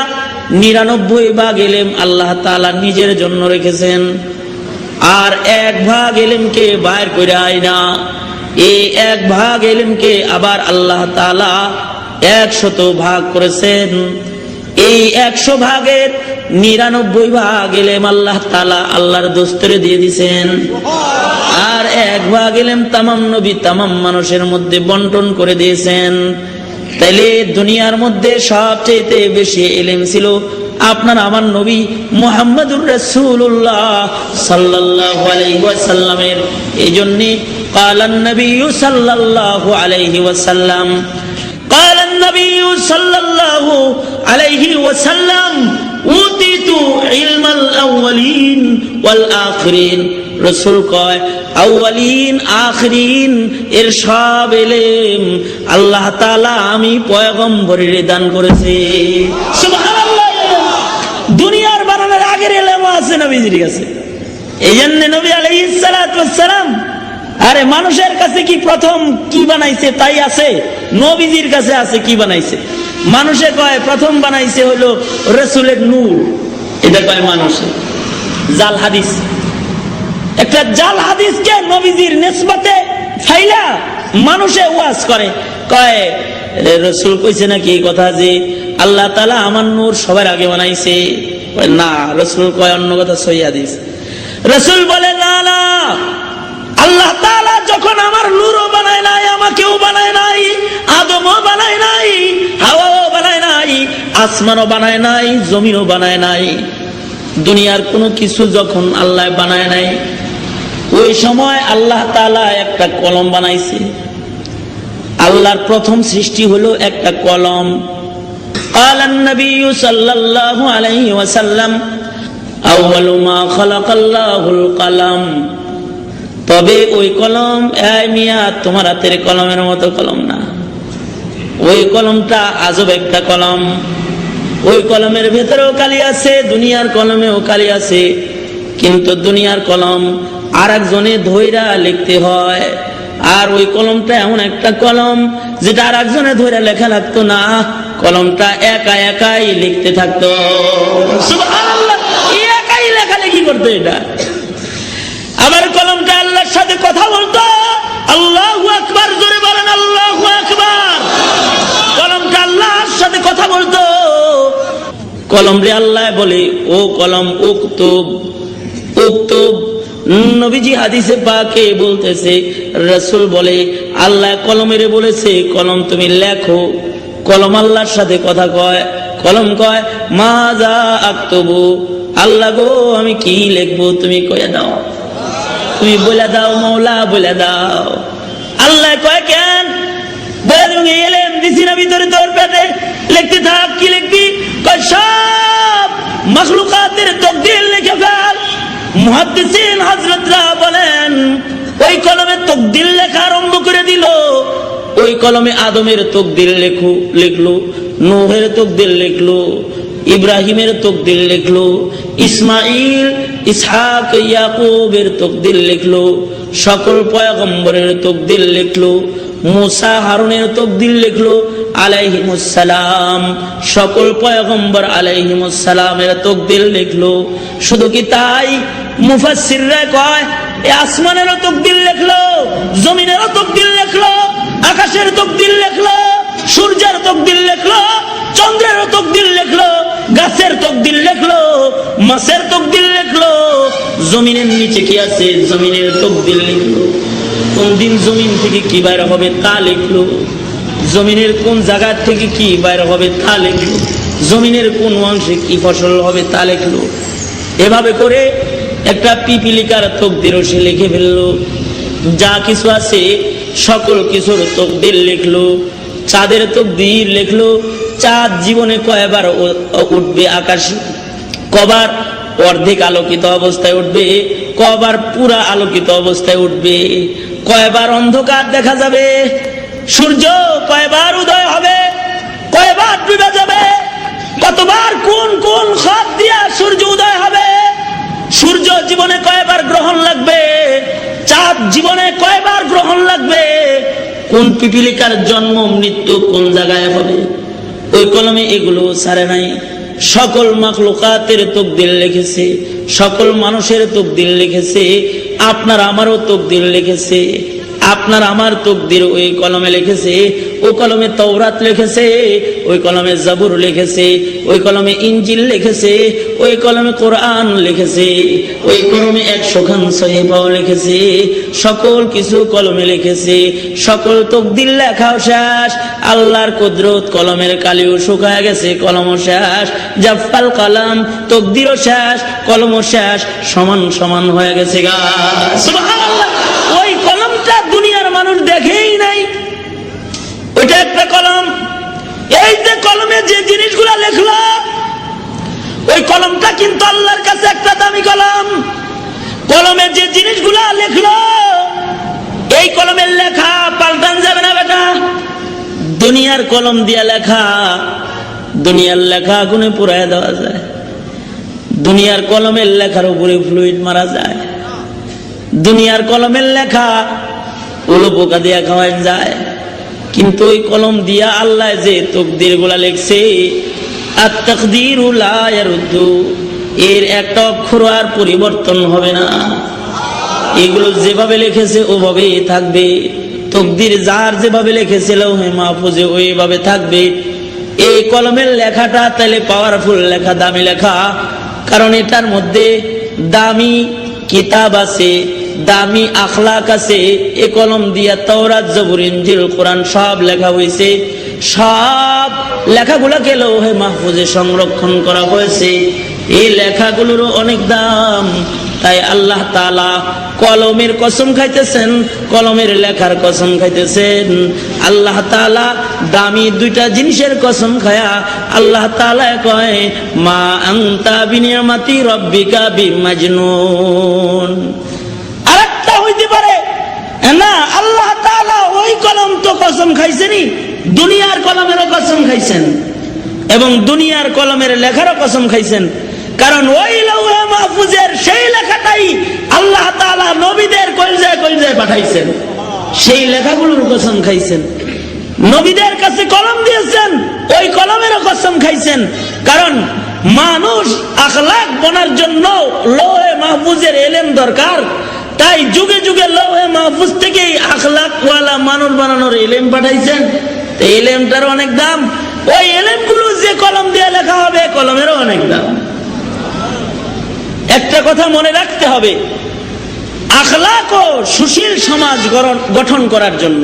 99 ভাগ এলেম আল্লাহ তাআলা নিজের জন্য রেখেছেন, আর 1 ভাগ এলেমকে বাইর কইরা আইনা এই 1 ভাগ এলেমকে আবার আল্লাহ তাআলা 100 ভাগ করেছেন। এই 100 ভাগের 99 ভাগ এলেম আল্লাহ তাআলা আল্লাহর দোস্তরে দিয়ে দিয়েছেন, আর 1 ভাগ এলেম তামাম নবী তামাম মানুষের মধ্যে বন্টন করে দিয়েছেন। তাইলে দুনিয়ার মধ্যে সবচেয়ে বেশি এলেম ছিল আপনার আমার নবী মুহাম্মদুর রাসূলুল্লাহ সাল্লাল্লাহু আলাইহি ওয়াসাল্লামের। এইজন্য ক্বালান নবী সাল্লাল্লাহু আলাইহি ওয়াসাল্লাম, ক্বালান নবী সাল্লাল্লাহু আলাইহি ওয়াসাল্লাম উতিতু ইলমাল আউয়ালিন ওয়াল আখিরিন। রাসূল কয় আউয়ালিন আখিরিন এর সব এলেম আল্লাহ তাআলা আমি পয়গম্বরের দান করেছি। সুবহানাল্লাহ। দুনিয়ার বানানোর আগের এলেম আছে নবীজির কাছে। এই জন্য নবী আলাইহিস সালাতু ওয়াস সালাম, আরে মানুষের কাছে কি প্রথম কি বানাইছে তাই আছে, নবীজির কাছে আছে কি বানাইছে। মানুষে কয় প্রথম বানাইছে হলো রাসূলের নূর, এটা কয় মানুষে জাল হাদিস। একটা জাল হাদিসকে নবীজির নিসবতে ফাইলা মানুষে ওয়াজ করে, কয় রাসূল কইছে নাকি এই কথা যে আল্লাহ তাআলা আমার নূর সবার আগে বানাইছে। না, রাসূল কয় অন্য কথা, সহিহ হাদিস। রাসূল বলে না না, আল্লাহ তাআলা যখন আমার নূরও বানায় নাই, আমাকেও বানায় নাই, আদমও বানায় নাই, হাওয়াও বানায় নাই, আসমানও বানায় নাই, জমিনও বানায় নাই, দুনিয়ার কোনো কিছু যখন আল্লাহ বানায় নাই, ওই সময় আল্লাহ তাআলা একটা কলম বানাইছে। আল্লাহর প্রথম সৃষ্টি হলো একটা কলম। ক্বালান নবী সাল্লাল্লাহু আলাইহি ওয়াসাল্লাম আউয়ালু মা খালাকাল্লাহুল কলম। তবে ওই কলম, এই মিয়া তোমার হাতের কলমের মতো কলম না, ওই কলমটা আজব একটা কলম। ওই কলমের ভেতরেও কালি আছে, দুনিয়ার কলমেও কালি আছে, কিন্তু দুনিয়ার কলম আর একজনে ধইরা লিখতে হয়, আর ওই কলমটা এমন একটা কলম যেটা আর একজনে ধইরা লেখা লাগতো না, কলমটা একা একাই লিখতে থাকতো। সুবহানাল্লাহ, একাই লেখালেখি করতো এটা। আবার কলমটা আল্লাহর সাথে কথা বলতো। আল্লাহু আকবার, জোরে বলেন আল্লাহু আকবার। কলমটা আল্লাহর সাথে কথা বলতো। কলম রে আল্লাহ বলে, ও কলম উকতুব উকতুব। নবীজি হাদিসে পাকে বলতেছে, রাসূল বলে আল্লাহ কলমেরে বলেছে কলম তুমি লেখো। কলম আল্লাহর সাথে কথা কয়। কলম কয় মাজা আক্তুবু, আল্লাহ গো আমি কি লিখবো তুমি কয়ে দাও, তুমি বলে দাও মওলা, বলে দাও। আল্লাহ কয় কেন, বলে তুমি এলেম দিছি না ভিতরে তোর পেটে, লিখতে থাক। কি লিখবি? কয় সব মাখলুকাতের তাকদীর লিখে ফেল। মুহাদ্দিসিন হযরতরা বলেন ওই কলমে তাকদীর লেখা আরম্ভ করে দিল। ওই কলমে আদমের তাকদীর লিখলো, নূহের তাকদীর লিখলো, ইব্রাহিমের তাকদীর লিখলো, ইসমাইল, ইসহাক, ইয়াকুবের তাকদীর লিখলো, সকল পয়গম্বরের তাকদীর লিখলো, মুসা হারুনের তাকদীর লিখলো আলাইহিমুস সালাম, সকল পয়গম্বর আলাইহিমুস সালামের তাকদীর লিখলো। শুধু কি তাই, মুফাসসিররা কয় এই আসমানেরও তাকদীর লিখলো, জমিনেরও তাকদীর লিখলো, আকাশের তাকদীর লিখলো, সূর্যের তাকদীর লিখলো, চন্দ্রেরও তাকদীর লিখলো, গাছের তাকদীর লিখলো, মাছের তাকদীর লিখলো, জমিনের নিচে কি আছে জমিনের তাকদীর লিখলো, কোন দিন জমিন থেকে কি বাইর হবে তা লিখলো, জমিনের কোন জায়গা থেকে কি বাইর হবে তা লিখলো, জমিনের কোন অংশে কি ফসল হবে তা লিখলো। এভাবে করে একটা পিপিলিকার তাকদীরও সে লিখে ফেললো। যা কিছু আছে সকল কিছুর তকদির লিখলো। চাঁদের তকদির লিখলো, চাঁদ জীবনে কয়বার উঠবে আকাশে, কবার অর্ধেক আলোকিত অবস্থায় উঠবে, কবার পুরা আলোকিত অবস্থায় উঠবে, কয়বার অন্ধকার দেখা যাবে, সূর্য কয়বার উদয় হবে, কয়বার ডুবে যাবে, কতবার কোন কোন খাত দিয়া সূর্য উদয় হবে, সূর্য জীবনে কয়বার গ্রহণ লাগবে, চাঁদ জীবনে কয়বার গ্রহণ লাগবে, কোন পিপিলিকার জন্ম মৃত্যু কোন জায়গায় হবে, ওই কলমে এগুলো ছাড়ে নাই। সকল মাখলুকাতের তকদির লিখেছে, সকল মানুষের তকদির লিখেছে, আপনার আমারও তকদির লিখেছে। আপনার আমার তকদির ওই কলমে লিখেছে। ওই কলমে তাওরাত লিখেছে, ওই কলমে জাবুর লিখেছে, ওই কলমে ইনজিল লিখেছে, ওই কলমে কোরআন লিখেছে, ওই কলমে 100 খান সহিফাও লিখেছে। সকল কিছু কলমে লিখেছে। সকল তকদির লেখাও শেষ। আল্লাহর কুদরত, কলমের কালিও শুকায় গেছে, কলমও শেষ। জাফাল কালাম, তকদিরও শেষ, কলমও শেষ, সমান সমান হয়ে গেছে গা। সুবহানাল্লাহ। ওই কলমটা দুনিয়ার মানুষ দেখেই নাই। ওইটা একটা কলম। এই যে কলমে যে জিনিসগুলা লেখলো, ওই কলমটা কিন্তু আল্লাহর কাছে একটা দামি কলম। কলমে যে জিনিসগুলা লেখলো, এই কলমের লেখা পাল্টান যাবে না বেটা। দুনিয়ার কলম দিয়া লেখা, দুনিয়ার লেখা আগুনে পুড়ায় দেওয়া যায়। দুনিয়ার কলমের লেখার উপরে ফ্লুইড মারা যায়। দুনিয়ার কলমের লেখা উলো পোকা দিয়া খাওয়াই যায়। কিন্তু ওই কলম দিয়া আল্লাহ যে তকদির গুলা লিখছে, আর তাকদীরু লা ইয়ারুদ্দু, এর একটা অক্ষর আর পরিবর্তন হবে না। এগুলো যেভাবে লিখেছে ওভাবেই থাকবে। তকদির যার যেভাবে লিখেছে লৌহে মাহফুজে ওইভাবে থাকবে। এই কলমের লেখাটা তাহলে পাওয়ারফুল লেখা, দামি লেখা, কারণ এটার মধ্যে দামি কিতাব আছে, দামি আখলাক আছে। এ কলম দিয়া তাওরাত, জবুর, ইনজিল, কোরআন সব লেখা হয়েছে। সব লেখাগুলোকে লৌহে মাহফুজে সংরক্ষণ করা হয়েছে। এই লেখাগুলোরও অনেক দাম। তাই আল্লাহ তাআলা কলমের কসম খাইতেছেন, কলমের লেখার কসম খাইতেছেন। আল্লাহ তাআলা দামি দুইটা জিনিসের কসম খায়া আল্লাহ তাআলা কয়, মা আনতা বিনিয়ামাতি রব্বিকা বিমাজনুন। আরেকটা হইতে পারে না, আল্লাহ তাআলা ওই কলম তো কসম খাইছেনই, দুনিয়ার কলমেরও কসম খাইছেন এবং দুনিয়ার কলমের লেখারও কসম খাইছেন। কারণ ওই লৌহে মাহফুজের সেই লেখাটাই আল্লাহ তাআলা নবীদের কলজায় কলজায় পাঠাইছেন। সেই লেখাগুলোর কসম খাইছেন। নবীদের কাছে কলম দিয়েছেন, ওই কলমেরও কসম খাইছেন। কারণ মানুষ আখলাক বনার জন্য লৌহে মাহফুজের ইলম দরকার। তাই যুগে যুগে লৌহে মাহফুজ থেকেই আখলাক ওয়ালা মানুষ বানানোর ইলম পাঠাইছেন। এই ইলমটার অনেক দাম। ওই ইলমগুলো যে কলম দিয়ে লেখা হবে, কলমেরও অনেক দাম। একটা কথা মনে রাখতে হবে, আখলাক ও সুশীল সমাজ গঠন করার জন্য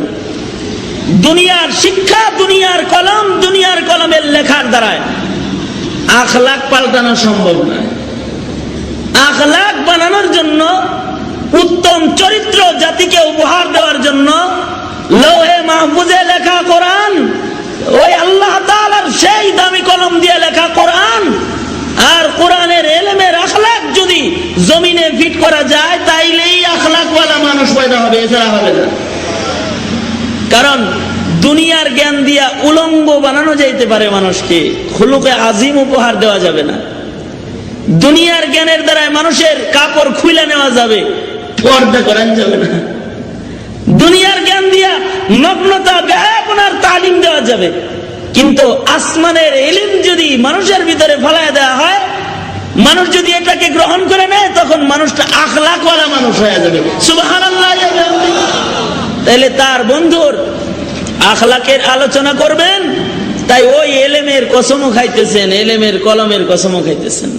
দুনিয়ার শিক্ষা, দুনিয়ার কলম, দুনিয়ার কলমের লেখার দ্বারায় আখলাক পাল্টানো সম্ভব নয়। আখলাক বানানোর জন্য, উত্তম চরিত্র জাতিকে উপহার দেওয়ার জন্য লৌহে মাহফুজে লেখা কোরআন, ওই আল্লাহ তাআলার সেই দামি কলম দিয়ে লেখা কোরআন আর কোরআনের ইলমের আখলাক যদি জমিনে ফিট করা যায়, তাইলেই আখলাকওয়ালা মানুষ পয়দা হবে, এছাড়া হবে না। কারণ দুনিয়ার জ্ঞান দিয়া উলঙ্গ বানানো যাইতে পারে মানুষকে, খুলুকে আজিম উপহার দেওয়া যাবে না। দুনিয়ার জ্ঞানের দ্বারা মানুষের কাপড় খুলে নেওয়া যাবে, পর্দা করান যাবে না। দুনিয়ার জ্ঞান দিয়া নগ্নতা, বেহায়াপনার তালিম দেওয়া যাবে, কিন্তু আসমানের ইলম যদি মানুষের ভিতরে ফেলায় দেওয়া হয়, মানুষ যদি এটাকে গ্রহণ করে নেয়, তখন মানুষটা আখলাকওয়ালা মানুষ হয়ে যাবে। সুবহানাল্লাহ। তাহলে তার বন্ধুর আখলাকের আলোচনা করবেন, তাই ওই ইলমের কসমও খাইতেছেন, ইলমের কলমের কসমও খাইতেছেন।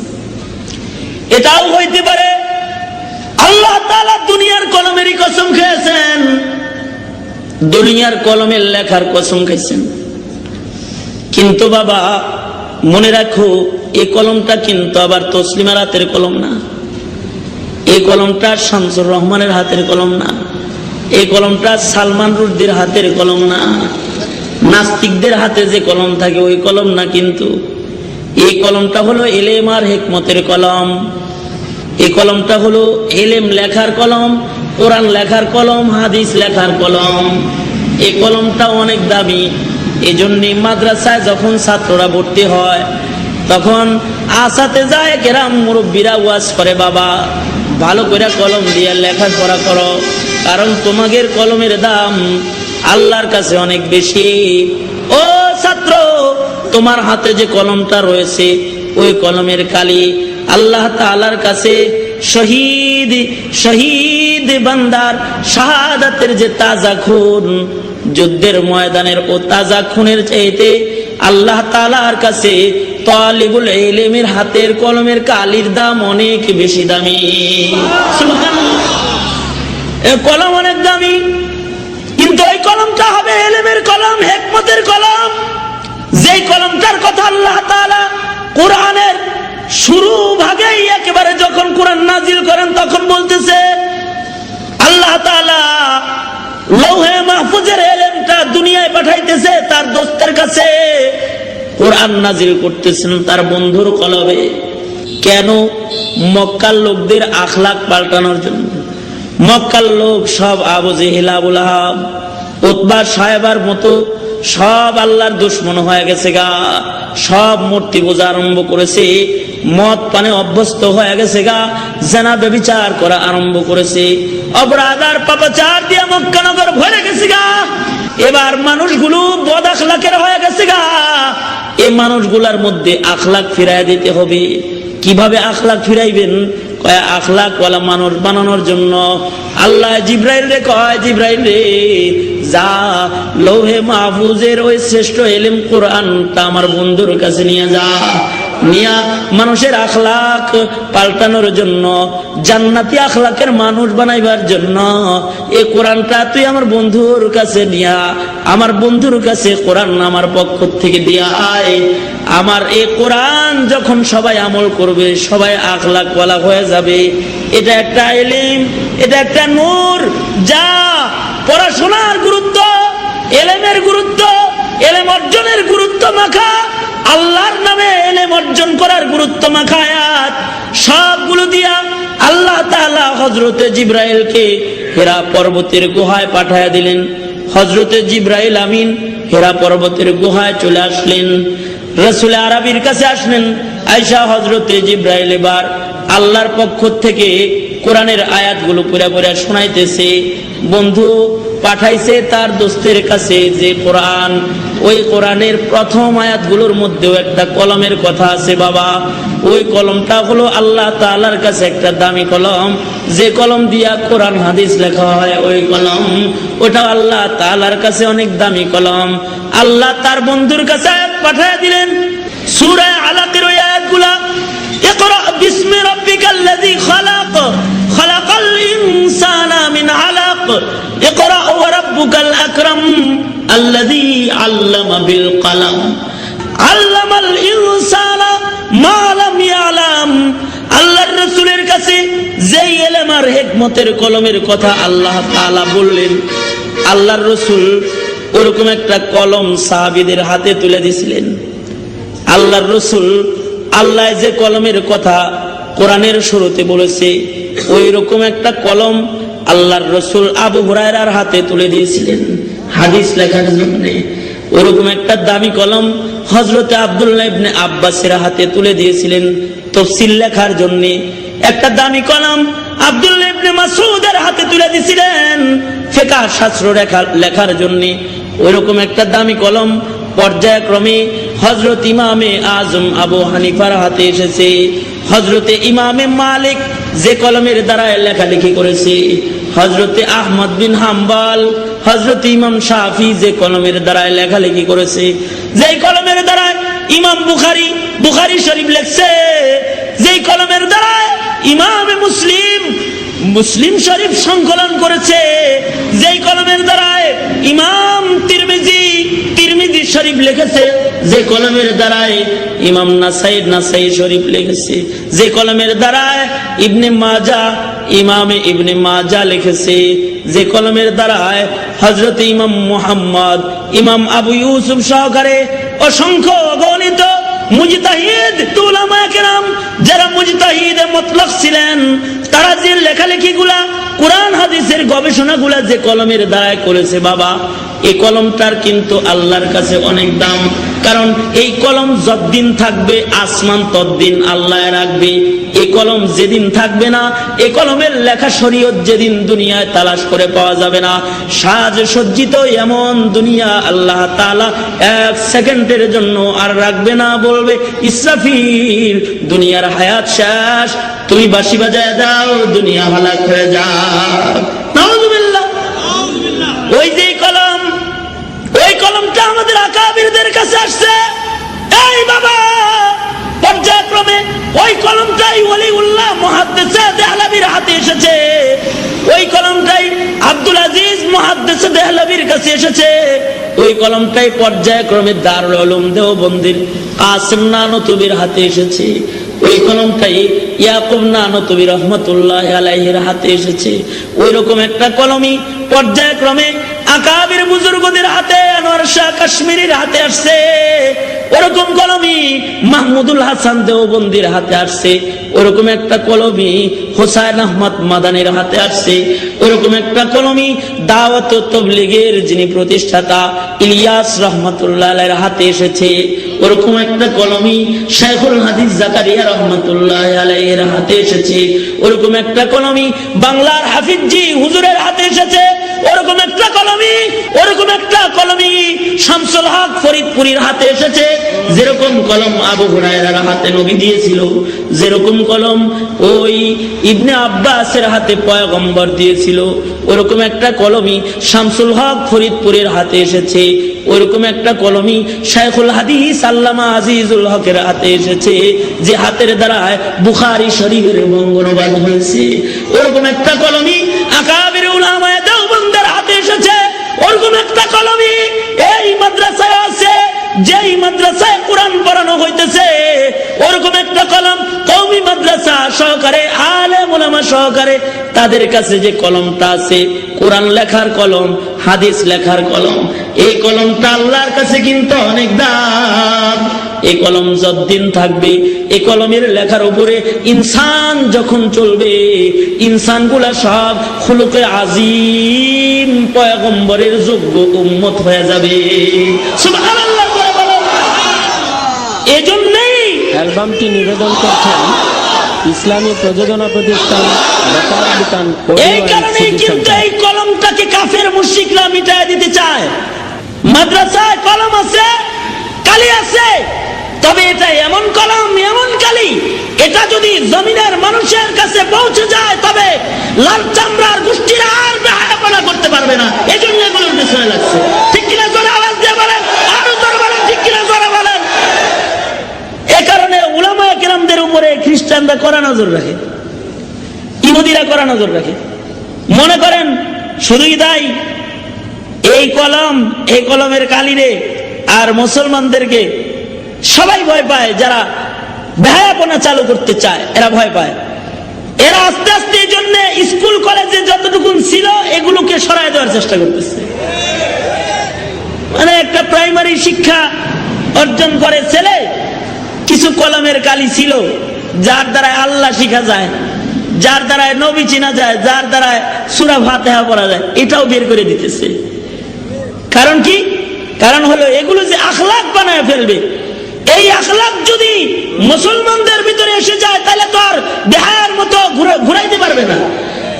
এটাও হইতে পারে আল্লাহ তাআলা দুনিয়ার কলমেরই কসম খেয়েছেন, দুনিয়ার কলমের লেখার কসম খাইছেন। কিন্তু বাবা মনে রাখো, এই কলমটা কিন্তু আবার তসলিমার হাতের কলম না, এই কলমটা শামসুর রহমানের হাতের কলম না, এই কলমটা সালমান রুশদির হাতের কলম না, নাস্তিকদের হাতে যে কলম থাকে ওই কলম না, কিন্তু এই কলমটা হলো এলেম আর হিকমতের কলম। এই কলমটা হলো এলেম লেখার কলম, কোরআন লেখার কলম, হাদিস লেখার কলম। এই কলমটা অনেক দামি। এই জন্য মাদ্রাসায় যখন ছাত্ররা ভর্তি হয় তখন আসাতে যায় কেরাম মুরব্বীরা ওয়াজ করে, বাবা ভালো করে কলম দিয়ে লেখাপড়া করো, কারণ তোমাদের কলমের দাম আল্লাহর কাছে অনেক বেশি। ও ছাত্র, তোমার হাতে যে কলমটা রয়েছে ওই কলমের কালি আল্লাহ তাআলার কাছে শহীদ শহীদ বান্দার শাহাদাতের যে তাজা খুন, যুদ্ধের ময়দানের ও তাজা খুনের চাইতে আল্লাহ তাআলার কাছে তালিবুল ইলমের হাতের কলমের কালির দাম অনেক বেশি দামি। সুবহানাল্লাহ, এই কলম অনেক দামি, কিন্তু এই কলমটা হবে ইলমের কলম, হিকমতের কলম। যেই কলমটার কথা আল্লাহ তাআলা কোরআনের শুরু ভাগেই একেবারে যখন কোরআন নাজিল করেন তখন বলতেছে আল্লাহ তাআলা লৌহে মাহফুজের ইলমটা দুনিয়ায় পাঠাইতেছে তার দোস্তের কাছে, কোরআন নাজিল করতেছেন তার বন্ধুর কলবে। কেন? মক্কার লোকদের আখলাক পাল্টানোর জন্য। মক্কার লোক সব আবু জেহেল, আবু লাহাব, উতবা সাহেবার মতো সব আল্লাহর দুশমন হয়ে গেছে গা, সব মূর্তি পূজা আরম্ভ করেছে, মদ পানে অভ্যস্ত হয়ে গেছে গা, জেনা ব্যভিচার করা আরম্ভ করেছে, অপরাধ আর পাপাচার দিয়ে মক্কা নগর ভরে গেছে গা। এবার মানুষগুলো বদ আখলাকের হয়ে গেছে গা। এই মানুষগুলার মধ্যে আখলাক ফিরাই দিতে হবে। কিভাবে আখলাক ফিরাইবেন? কয় আখলাক ওয়ালা মানুষ বানানোর জন্য আল্লাহ জিব্রাইল রে কয়, জিব্রাইল রে যা লৌহে মাহফুজের ওই শ্রেষ্ঠ ইলম কোরআনটা আমার বন্ধুর কাছে নিয়ে যা, নিয়া মানুষের আখলাক পাল্টানোর জন্য, জান্নাতি আখলাকের মানুষ বানাইবার জন্য এই কোরআনটা তুই আমার বন্ধুর কাছে নিয়া, আমার বন্ধুর কাছে কোরআন আমার পক্ষ থেকে দিয়া আয়। আমার এই কোরআন যখন সবাই আমল করবে সবাই আখলাক ওয়ালা হয়ে যাবে। এটা একটা ইলম, এটা একটা নূর। যা পড়াশোনার গুরুত্ব, ইলমের গুরুত্ব, ইলম অর্জনের গুরুত্ব মাখা, আল্লাহর নামে ইলম অর্জন করার গুরুত্ব মাখা আয়াত সবগুলো দিয়া আল্লাহ তাআলা হযরতে জিব্রাইলকে হেরা পর্বতের গুহায় পাঠায়া দিলেন। হযরতে জিব্রাইল আমিন হেরা পর্বতের গুহায় চলে আসলেন, রাসূল আরবির কাছে আসলেন। আয়েশা হযরতে জিব্রাইল এবার আল্লাহর পক্ষ থেকে কোরআনের আয়াতগুলো পুরা পুরা শোনাইতেছে। বন্ধু পাঠাইছে তার দোস্তের কাছে যে কোরআন, ওই কোরআনের প্রথম আয়াতগুলোর মধ্যেও একটা কলমের কথা আছে বাবা। ওই কলমটা হলো আল্লাহ তাআলার কাছে একটা দামি কলম, যে কলম দিয়া কোরআন হাদিস লেখা হয় ওই কলম, ওটা আল্লাহ তাআলার কাছে অনেক দামি কলম। আল্লাহ তার বন্ধুর কাছে আয়াত পাঠিয়ে দিলেন। সূরা আলাকের ওই আয়াতগুলা, ইকরা বিসমি রাব্বিকাল্লাযী খালাক, খালাকাল ইনসানা মিন আলাক, ইকরা ওয়া রাব্বুকাল আকরাম আল্লাযী আল্লামা বিল কলম, আল্লামাল ইনসানা মা লাম ইয়ালাম। আল্লাহর রাসূলের কাছে যেই ইলম আর হিকমতের কলমের কথা আল্লাহ তাআলা বললেন, আল্লাহর রাসূল ওরকম একটা কলম সাহাবীদের হাতে তুলে দিয়েছিলেন। আল্লাহর রাসূল আল্লাহ যে কলমের কথা কোরআনের শুরুতে বলেছে ওই রকম একটা কলম আল্লাহর রাসূল আবু হুরায়রার হাতে তুলে দিয়েছিলেন হাদিস লেখার জন্য। ওরকম একটা দামি কলম হযরতে আব্দুল্লাহ ইবনে আব্বাসের হাতে তুলে দিয়েছিলেন তাফসীর লেখার জন্য। একটা দামি কলম আব্দুল্লাহ ইবনে মাসউদের হাতে তুলে দিয়েছিলেন ফিকহ শাস্ত্র লেখার জন্য। ওইরকম একটা দামি কলম পর্যায়ক্রমে হযরত ইমামে আজম আবু হানিফার হাতে এসেছে। হযরতে ইমামে মালিক যে কলমের দ্বারা লেখালেখি করেছে, হযরতে আহমদ বিন হাম্বল, হযরত ইমাম শাফি যে কলমের দ্বারা লেখালেখি করেছে, যেই কলমের দ্বারা ইমাম বুখারী শরীফ লিখছে, যেই কলমের দ্বারা ইমামে মুসলিম শরীফ সংকলন করেছে, যেই কলমের দ্বারা ইমাম তিরমিজি শরীফ লিখেছে, যে কলমের দ্বারায় ইমাম নাসাই শরীফ লিখেছে, যে কলমের দ্বারায় ইবনে মাজা লিখেছে, যে কলমের দ্বারায় হযরত ইমাম মুহাম্মদ, ইমাম আবু ইউসুফ সহকারে অসংখ্য অগণিত মুজতাহিদ উলামায়ে কেরাম যারা মুজতাহিদে মুতলাক ছিলেন, তারা যে লেখালেখিগুলা কোরআন হাদিসের গবেষণাগুলা যে কলমের দ্বারা করেছে বাবা, এই কলমটার কিন্তু আল্লাহর কাছে অনেক দাম। কারণ এই কলম যতদিন থাকবে আসমান ততদিন আল্লাহ রাখবে। এই কলম যেদিন থাকবে না, এই কলমের লেখা শরীয়ত যেদিন দুনিয়ায় তালাশ করে পাওয়া যাবে না, সাজ সজ্জিত এমন দুনিয়া আল্লাহ তাআলা 1 সেকেন্ডের জন্য আর রাখবে না। বলবে ইসরাফিল দুনিয়ার হায়াত শেষ, তুমি বাঁশি বাজায় দাও, দুনিয়া হালাক হয়ে যাক। নাউযুবিল্লাহ। ওই যে কলম, ওই কলমটা আমাদের আকাবিরদের কাছে আসছে। এই বাবা, পর্যায়ক্রমে ওই কলমটাই ওলিউল্লাহ মুহাদ্দিস দেহলভীর হাতে এসেছে, ওই কলমটাই আব্দুল আজিজ মুহাদ্দিস দেহলভীর কাছে এসেছে, ওই কলমটাই পর্যায়ক্রমে দারুল উলুম দেওবন্দির কাসিম নানতুবির হাতে এসেছে, ওই কলমটাই ইয়াকুব নানতুবি রহমাতুল্লাহি আলাইহির হাতে এসেছে। ওই রকম একটা কলমই পর্যায়ক্রমে আকাবির বুজুর্গদের হাতে, আনোয়ার শাহ কাশ্মীরির হাতে আসছে। ওরকম কলমই মাহমুদুল হাসান দেওবন্দির হাতে আসছে। ওরকম একটা কলমই হোসাইন আহমদ মাদানির হাতে আসছে। ওরকম একটা কলমই দাওয়াত ও তাবলীগের যিনি প্রতিষ্ঠাতা ইলিয়াস রহমাতুল্লাহ আলাইহির হাতে এসেছে। ওরকম একটা কলমই শাইখুল হাদিস জাকারিয়া রহমাতুল্লাহ আলাইহির হাতে এসেছে। ওরকম একটা কলমই বাংলার হাফিজজি হুজুরের হাতে এসেছে। ওরকম একটা কলমই শামসুল হক ফরিদপুরীর হাতে এসেছে। যেরকম কলম আবু হুরায়রার হাতে নবী দিয়েছিল, যেরকম কলম ওই ইবনে আব্বাসের হাতে পয়গম্বর দিয়েছিল, ওরকম একটা কলমই শামসুল হক ফরিদপুরের হাতে এসেছে। ওরকম একটা কলমই শাইখুল হাদিস আল্লামা আজিজুল হকের হাতে এসেছে, যে হাতের দ্বারা বুখারী শরীফের বঙ্গানুবাদ হয়েছে। ওরকম একটা কলমই আকাবির উলামায়ে দেওবন্দের হাতে এসেছে। ওরকম একটা কলমই এই মাদ্রাসায় আছে, যেই মাদ্রাসায় কোরআন পড়ানো হইতেছে। ওরকম একটা কলম কওমি মাদ্রাসা সহকারে, আলেম উলামা সহকারে তাদের কাছে যে কলমটা আছে, কোরআন লেখার কলম, হাদিস লেখার কলম, এই কলমটা আল্লাহর কাছে কিন্তু অনেক দাম। এই কলম যতদিন থাকবে, এই কলমের লেখার উপরে ইনসান যখন চলবে, ইনসানগুলা সব খুলুকে আজিম পয়গম্বরের যোগ্য উম্মত হয়ে যাবে। সুবহানাল্লাহ। এজন্যই অ্যালবামটি নিবেদন করছেন ইসলামী প্রযোজনা প্রতিষ্ঠান বকার দোকান। এই কারণেই কিন্তু এই কলমটাকে কাফের মুশরিকরা মিটায় দিতে চায়। মাদ্রাসায় কলম আছে, কালি আছে, তবে এটা এমন কলম, এমন কালি, এটা যদি জমিনের মানুষের কাছে পৌঁছে যায় তবে লাল চামড়ার গোষ্ঠীরা আর বেহায়াপনা করতে পারবে না। এজন্য এগুলোর পিছনে লাগছে। ঠিক কিনা? জোরে আওয়াজ দিয়ে বলেন, আরো জোরে বলেন, ঠিক কিনা? জোরে বলেন। এ কারণে উলামায়ে কেরামদের উপরে খ্রিস্টানরা কড়া নজর রাখে, ইহুদিরা কড়া নজর রাখে। মনে করেন শুধুই তাই, এই কলম, এই কলমের কালিরে আর মুসলমানদেরকে সবাই ভয় পায়। যারা বেহায়াপনা চালু করতে চায় এরা ভয় পায়। এরা আস্তে আস্তে এই জন্য স্কুল কলেজে যতটুকু ছিল এগুলোকে সরায় দেওয়ার চেষ্টা করতেছে। মানে একটা প্রাইমারি শিক্ষা অর্জন করে ছেলে, কিছু কলমের কালি ছিল যার দ্বারা আল্লাহ শিখা যায়, যার দ্বারা নবী চিনা যায়, যার দ্বারা সূরা ফাতিহা পড়া যায়, এটাও বের করে দিতেছে। কারণ কি? কারণ হলো এগুলো যে আখলাক বানায় ফেলবে। এই আখলাক যদি মুসলমানদের ভিতরে এসে যায় তাহলে তো আর বেহায়ার মতো ঘুরাইতে পারবে না।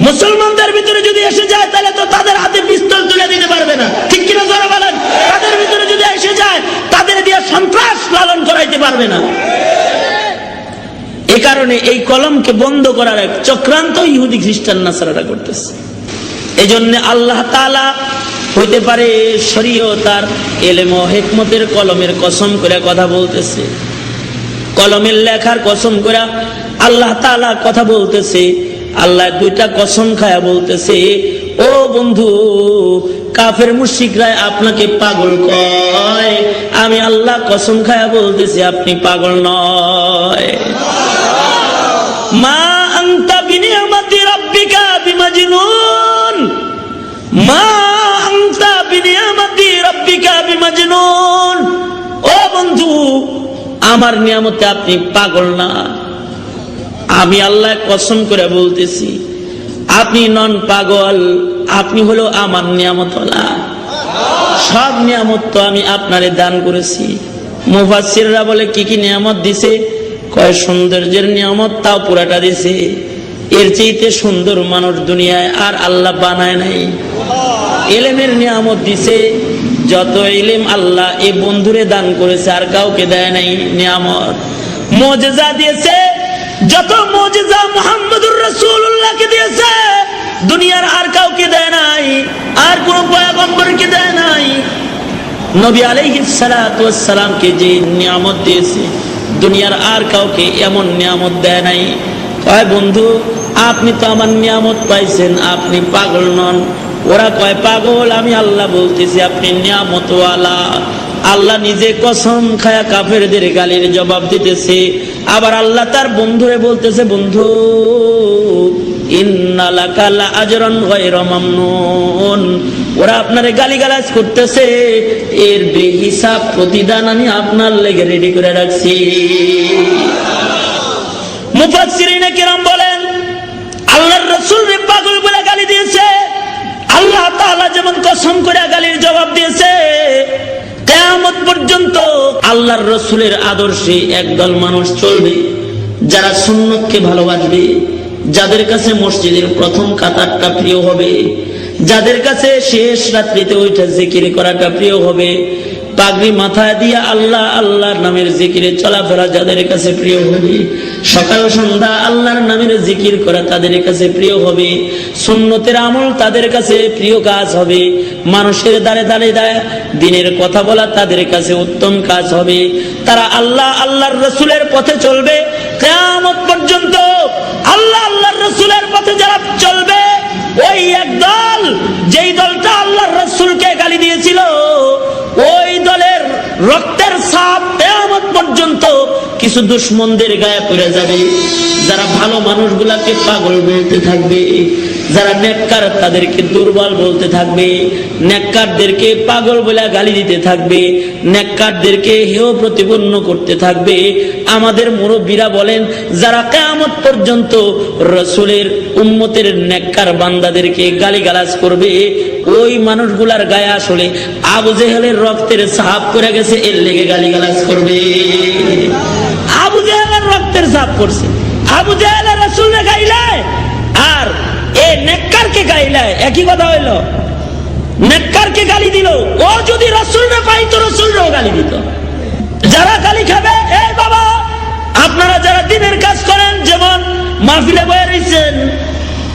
মুসলমানদের ভিতরে যদি এসে যায় তাহলে তো তাদের হাতে পিস্তল তুলে দিতে পারবে না। ঠিক কিনা? যারা বলেন, তাদের ভিতরে যদি এসে যায় তাদের দিয়ে সন্ত্রাস লালন করাইতে পারবে না। এই কারণে এই কলমকে বন্ধ করার এক চক্রান্ত ইহুদি খ্রিস্টান নাসারারা করতেছে। এই জন্য আল্লাহ তাআলা হইতে পারে শরীয়ত আর ইলম ও হিকমতের কলমের কসম করে কথা বলতেছে, কলমের লেখার কসম করে আল্লাহ তাআলা কথা বলতেছে। আল্লাহ দুইটা কসম খায়া বলতেছে, ও বন্ধু কাফের মুশরিকরা আপনাকে পাগল কয়, আমি আল্লাহ কসম খায়া বলতেছি আপনি পাগল নয়। মা আনতা বিনিয়ামাতি রাব্বিকা বিমাজনুন, মা আনতা বিনিয়ামাতি রাব্বিকা বিমাজনুন। ও বন্ধু, আমার নিয়ামতে আপনি পাগল না। আমি আল্লাহ কসম করে বলতেছি আপনি নন পাগল, আপনি হলো আমার নিয়ামতওয়ালা। সব নিয়ামত তো আমি আপনারে দান করেছি। মুফাসসিররা বলে কি কি নিয়ামত দিছে, কয় সৌন্দর্যের নিয়ামত তাও পুরাটা দিছে। এর চাইতে সুন্দর মানুষ দুনিয়ায় আর আল্লাহ বানায় নাই। ইলমের নিয়ামত দিছে, যত ইলম আল্লাহ এই বন্ধুরে দান করেছে আর কাউকে দেয় নাই নিয়ামত। মুজিজা দিয়েছে, যত মুজিজা মুহাম্মদুর রাসূলুল্লাহকে দিয়েছে দুনিয়ার আর কাউকে দেয় নাই, আর কোন পয়গম্বরকে দেয় নাই। নবী আলাইহিস সালাতু ওয়াস সালামকে যে নিয়ামত দিয়েছে দুনিয়ার আর কাউকে এমন নিয়ামত দেয় নাই। কয় বন্ধু আপনি তো আমার নিয়ামত পাইছেন, আপনি পাগল নন। ওরা কয় পাগল, আমি আল্লাহ বলতেছি আপনি নিয়ামতওয়ালা। আল্লাহ নিজে কসম খায়া কাফেরদের গালির জবাব দিতেছে। আবার আল্লাহ তার বন্ধুরে বলতেছে, বন্ধু ইন্না লাকা লাআজরান গায়রা মামনুন। ওরা আপনারে গালিগালাজ করতেছে, এর বেহিসাব প্রতিদান আমি আপনার লেগে রেডি করে রাখছি। মুফাসসিরিনে কিরাম বলেন আল্লাহর রাসূলকে পাগল বলে গালি দিয়েছে, আল্লাহ তাআলা যেমন কসম করে গালির জবাব দিয়েছে, কিয়ামত পর্যন্ত আল্লাহর রাসূলের আদর্শে একদল মানুষ চলবে যারা সুন্নতকে ভালোবাসবে, যাদের কাছে মসজিদের প্রথম কাতারটা প্রিয় হবে, যাদের কাছে শেষ রাত্রিতে ওইটা জিকির করাটা প্রিয় হবে, পাগড়ি মাথায় দিয়ে আল্লাহ আল্লাহর নামের জিকিরে চলাফেরা যাদের কাছে প্রিয় হবে, সকাল সন্ধ্যা আল্লাহর নামের জিকির করা তাদের কাছে প্রিয় হবে, সুন্নতের আমল তাদের কাছে প্রিয় কাজ হবে, মানুষের দ্বারে দ্বারে দিনের কথা বলা তাদের কাছে উত্তম কাজ হবে। তারা আল্লাহ আল্লাহর রাসূলের পথে চলবে কিয়ামত পর্যন্ত। আল্লাহ আল্লাহর রাসূলের পথে যারা চলবে, ওই একদল যেই দলটা আল্লাহর রাসূলকে গালি দিয়েছিল, ওই দলের রক্তের ছাপ কিয়ামত পর্যন্ত কিছু দুশমনদের গায়ে পড়ে যাবে। যারা ভালো মানুষগুলাকে পাগল বলতে থাকবে, যারা নেককার তাদেরকে দুর্বল বলতে থাকবে, নেককারদেরকে পাগল বলে গালি দিতে থাকবে, নেককারদেরকে হেয় প্রতিপন্ন করতে থাকবে। আমাদের মুরব্বীরা বলেন যারা কিয়ামত পর্যন্ত রাসূলের উম্মতের নেককার বান্দাদেরকে গালিগালাজ করবে, ওই মানুষগুলার গায়ে আসলে আবু জেহেলের রক্তের ছাপ পড়ে গেছে, এর লেগে গালিগালাজ করবে। আবু জেহেলের রক্তের ছাপ পড়ছে, আবু জেহেলের রাসূলকে গাইলে আর এই নেককারকে গাইলে একই কথা হইল। নেককারকে গালি দিল, ও যদি রাসূলকে পাইতো রাসূলকেও গালি দিত। যারা গালি খাবে, এই বাবা আপনারা যারা দিনের কাজ করেন, যেমন মাহফিলে বয়ে রয়েছেন,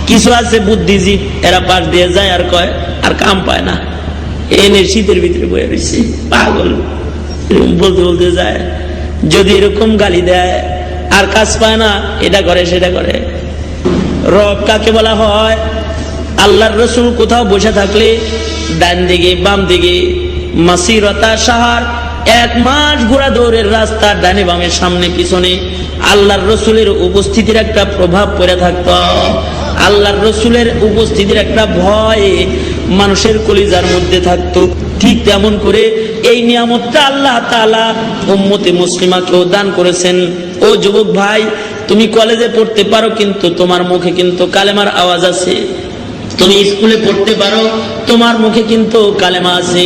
কিছু আছে বুদ্ধিজীব, এরা পাশ দিয়ে যায় আর কয় আর কাম পায় না, এনে শীতের ভিতরে বয়ে রয়েছে পাগল বলতে বলতে যায়। যদি এরকম গালি দেয় আর কাজ পায় না, এটা করে সেটা করে। রব কাকে বলা হয়? আল্লাহর রাসূল কোথাও বসে থাকলে ডান দিকে বাম দিকে মাসিরাতা শাহর, 1 মাস ঘোড়া দৌড়ের রাস্তা, ডানে বামে সামনে পিছনে আল্লাহর রাসূলের উপস্থিতির একটা প্রভাব পড়ে থাকতো। আল্লাহর রাসূলের উপস্থিতির একটা ভয় মানুষের কলিজার মধ্যে থাকতো। ঠিক তেমন করে এই নিয়ামতটা আল্লাহ তাআলা উম্মতে মুসলিমাকেও দান করেছেন। ও যুবক ভাই, তুমি কলেজে পড়তে পারো কিন্তু তোমার মুখে কিন্তু কালেমার আওয়াজ আছে। তুমি স্কুলে পড়তে পারো, তোমার মুখে কিন্তু কালেমা আছে।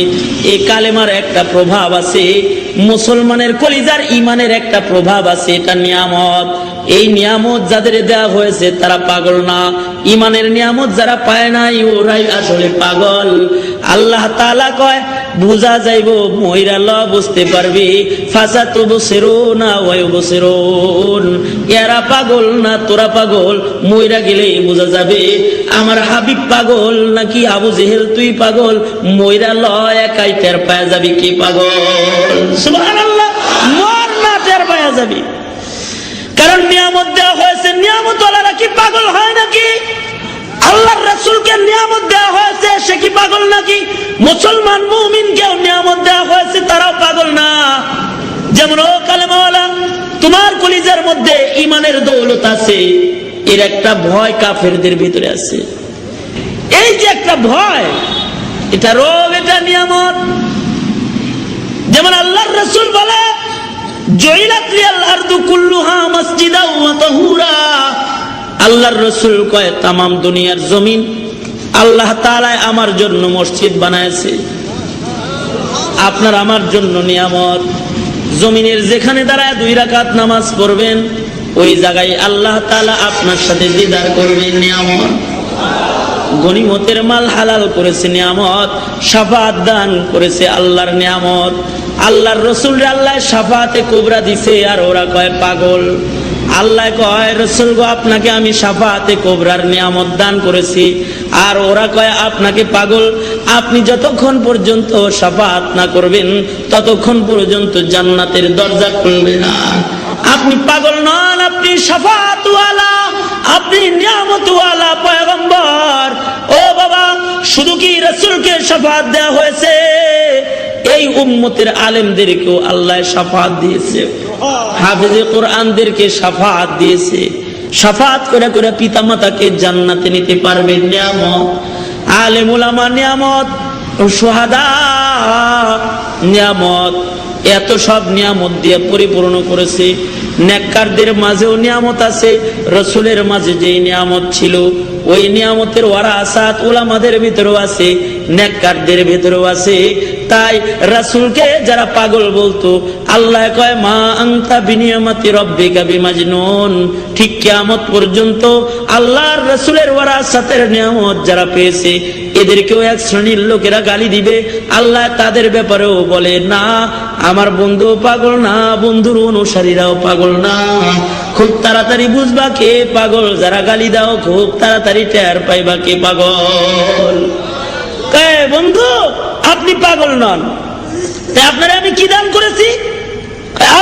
এই কালেমার একটা প্রভাব আছে, মুসলমানের কলিজার ইমানের একটা প্রভাব আছে, এটা নিয়ামত। এই নিয়ামত যাদের দেওয়া হয়েছে তারা পাগল না, ইমানের নিয়ামত যারা পায় নাই ওরাই আসলে পাগল। আল্লাহ তাআলা কয় বুঝা যাইব মইরা ল বুঝতে পারবি, ফাসাতুবসিরুনা ওয়া ইউবসিরুন। এরা পাগল না তোরা পাগল, মইরা গেলে বোঝা যাবে আমার হাবিব পাগল নাকি আবু জেহেল তুই পাগল। মইরা ল একাই টের পাওয়া যাবি কি পাগল। সুবহানাল্লাহ, মর না টের পাওয়া যাবি। কারণ নিয়ামত দেওয়া হয়েছে, নিয়ামত ওয়ালারা কি পাগল হয় নাকি? আল্লাহর রাসূলকে নিয়ামত দেওয়া হয়েছে, সে কি পাগল নাকি? মুসলমান মুমিনকেও নিয়ামত দেওয়া হয়েছে, তারাও পাগল না। যেমন ও কালেমাওয়ালা, তোমার কলিজার মধ্যে ঈমানের দৌলত আছে, এর একটা ভয় কাফেরদের ভিতরে আছে। এই যে একটা ভয়, এটা রোগ, এটা নিয়ামত। যেমন আল্লাহর রাসূল বলে, জুইলাত লিয়াল আরদু কুল্লুহা মাসজিদাও ওয়া তাহুরা। আল্লাহর রাসূল কয়, তাম দুনিয়ার জমিন আল্লাহ তাআলা আমার জন্য মসজিদ বানায়েছে, আপনার আমার জন্য নিয়ামত। জমিনের যেখানে দাঁড়ায় 2 রাকাত নামাজ পড়বেন, ওই জায়গায় আল্লাহ তাআলা আপনার সাথে দিদার করবেন, নিয়ামত। গনিমতের মাল হালাল করেছে, নিয়ামত। শাফাত দান করেছে, আল্লাহর নিয়ামত। আল্লাহর রাসূল আল্লাহ শাফাতে কুবরা দিছে, আর ওরা কয় পাগল। আল্লাহ কয়, রাসূল গো, আপনাকে আমি শাফাতে কুবরার নিয়ামত দান করেছি, আর ওরা কয় আপনাকে পাগল। আপনি যতক্ষণ পর্যন্ত শাফাত না করবেন, ততক্ষণ পর্যন্ত জান্নাতের দরজা খুলবে না। আপনি পাগল নন, আপনি শাফাতওয়ালা, আপনি নিয়ামতওয়ালা পয়গম্বর। ও বাবা, শুধু কি রাসূলকে শাফাত দেওয়া হয়েছে, এই উম্মতের আলেমদেরকেও আল্লাহ শাফাত দিয়েছে, হাফেজে কোরআনদেরকে শাফাত দিয়েছে। শাফাত করে করে পিতামাতাকে জান্নাতে নিতে পারবেন, নিয়ামত। আলেম উলামা নিয়ামত, শুহাদা নিয়ামত। এত সব নিয়ামত দিয়ে পরিপূর্ণ করেছে। নেককারদের মাঝেও নিয়ামত আছে, রাসূলের মাঝে যে নিয়ামত ছিল, ওই নিয়ামতের ওয়ারাসাত উলামাদের ভিতরেও আছে, নেককারদের ভিতরেও আছে। তাই রাসূলকে যারা পাগল বলতো, আল্লাহ কয়, মা আনতা বিনিয়ামাতি রাব্বিকা বিমাজনুন। ঠিক কিয়ামত পর্যন্ত আল্লাহর রাসূলের ওয়ারাসাতের নিয়ামত যারা পেয়েছে, এদেরকেও এক শ্রেণীর লোকেরা গালি দিবে। আল্লাহ তাদের ব্যাপারেও বলে, না, আমার বন্ধু পাগল না, বন্ধুর অনুসারীরাও পাগল না। খুব তাড়াতাড়ি বুঝবা কে পাগল, যারা গালি দাও খুব তাড়াতাড়ি টের পাইবা কে পাগল। কে বন্ধু, আপনি পাগল নন, তাই আপনারে আমি কি দান করেছি?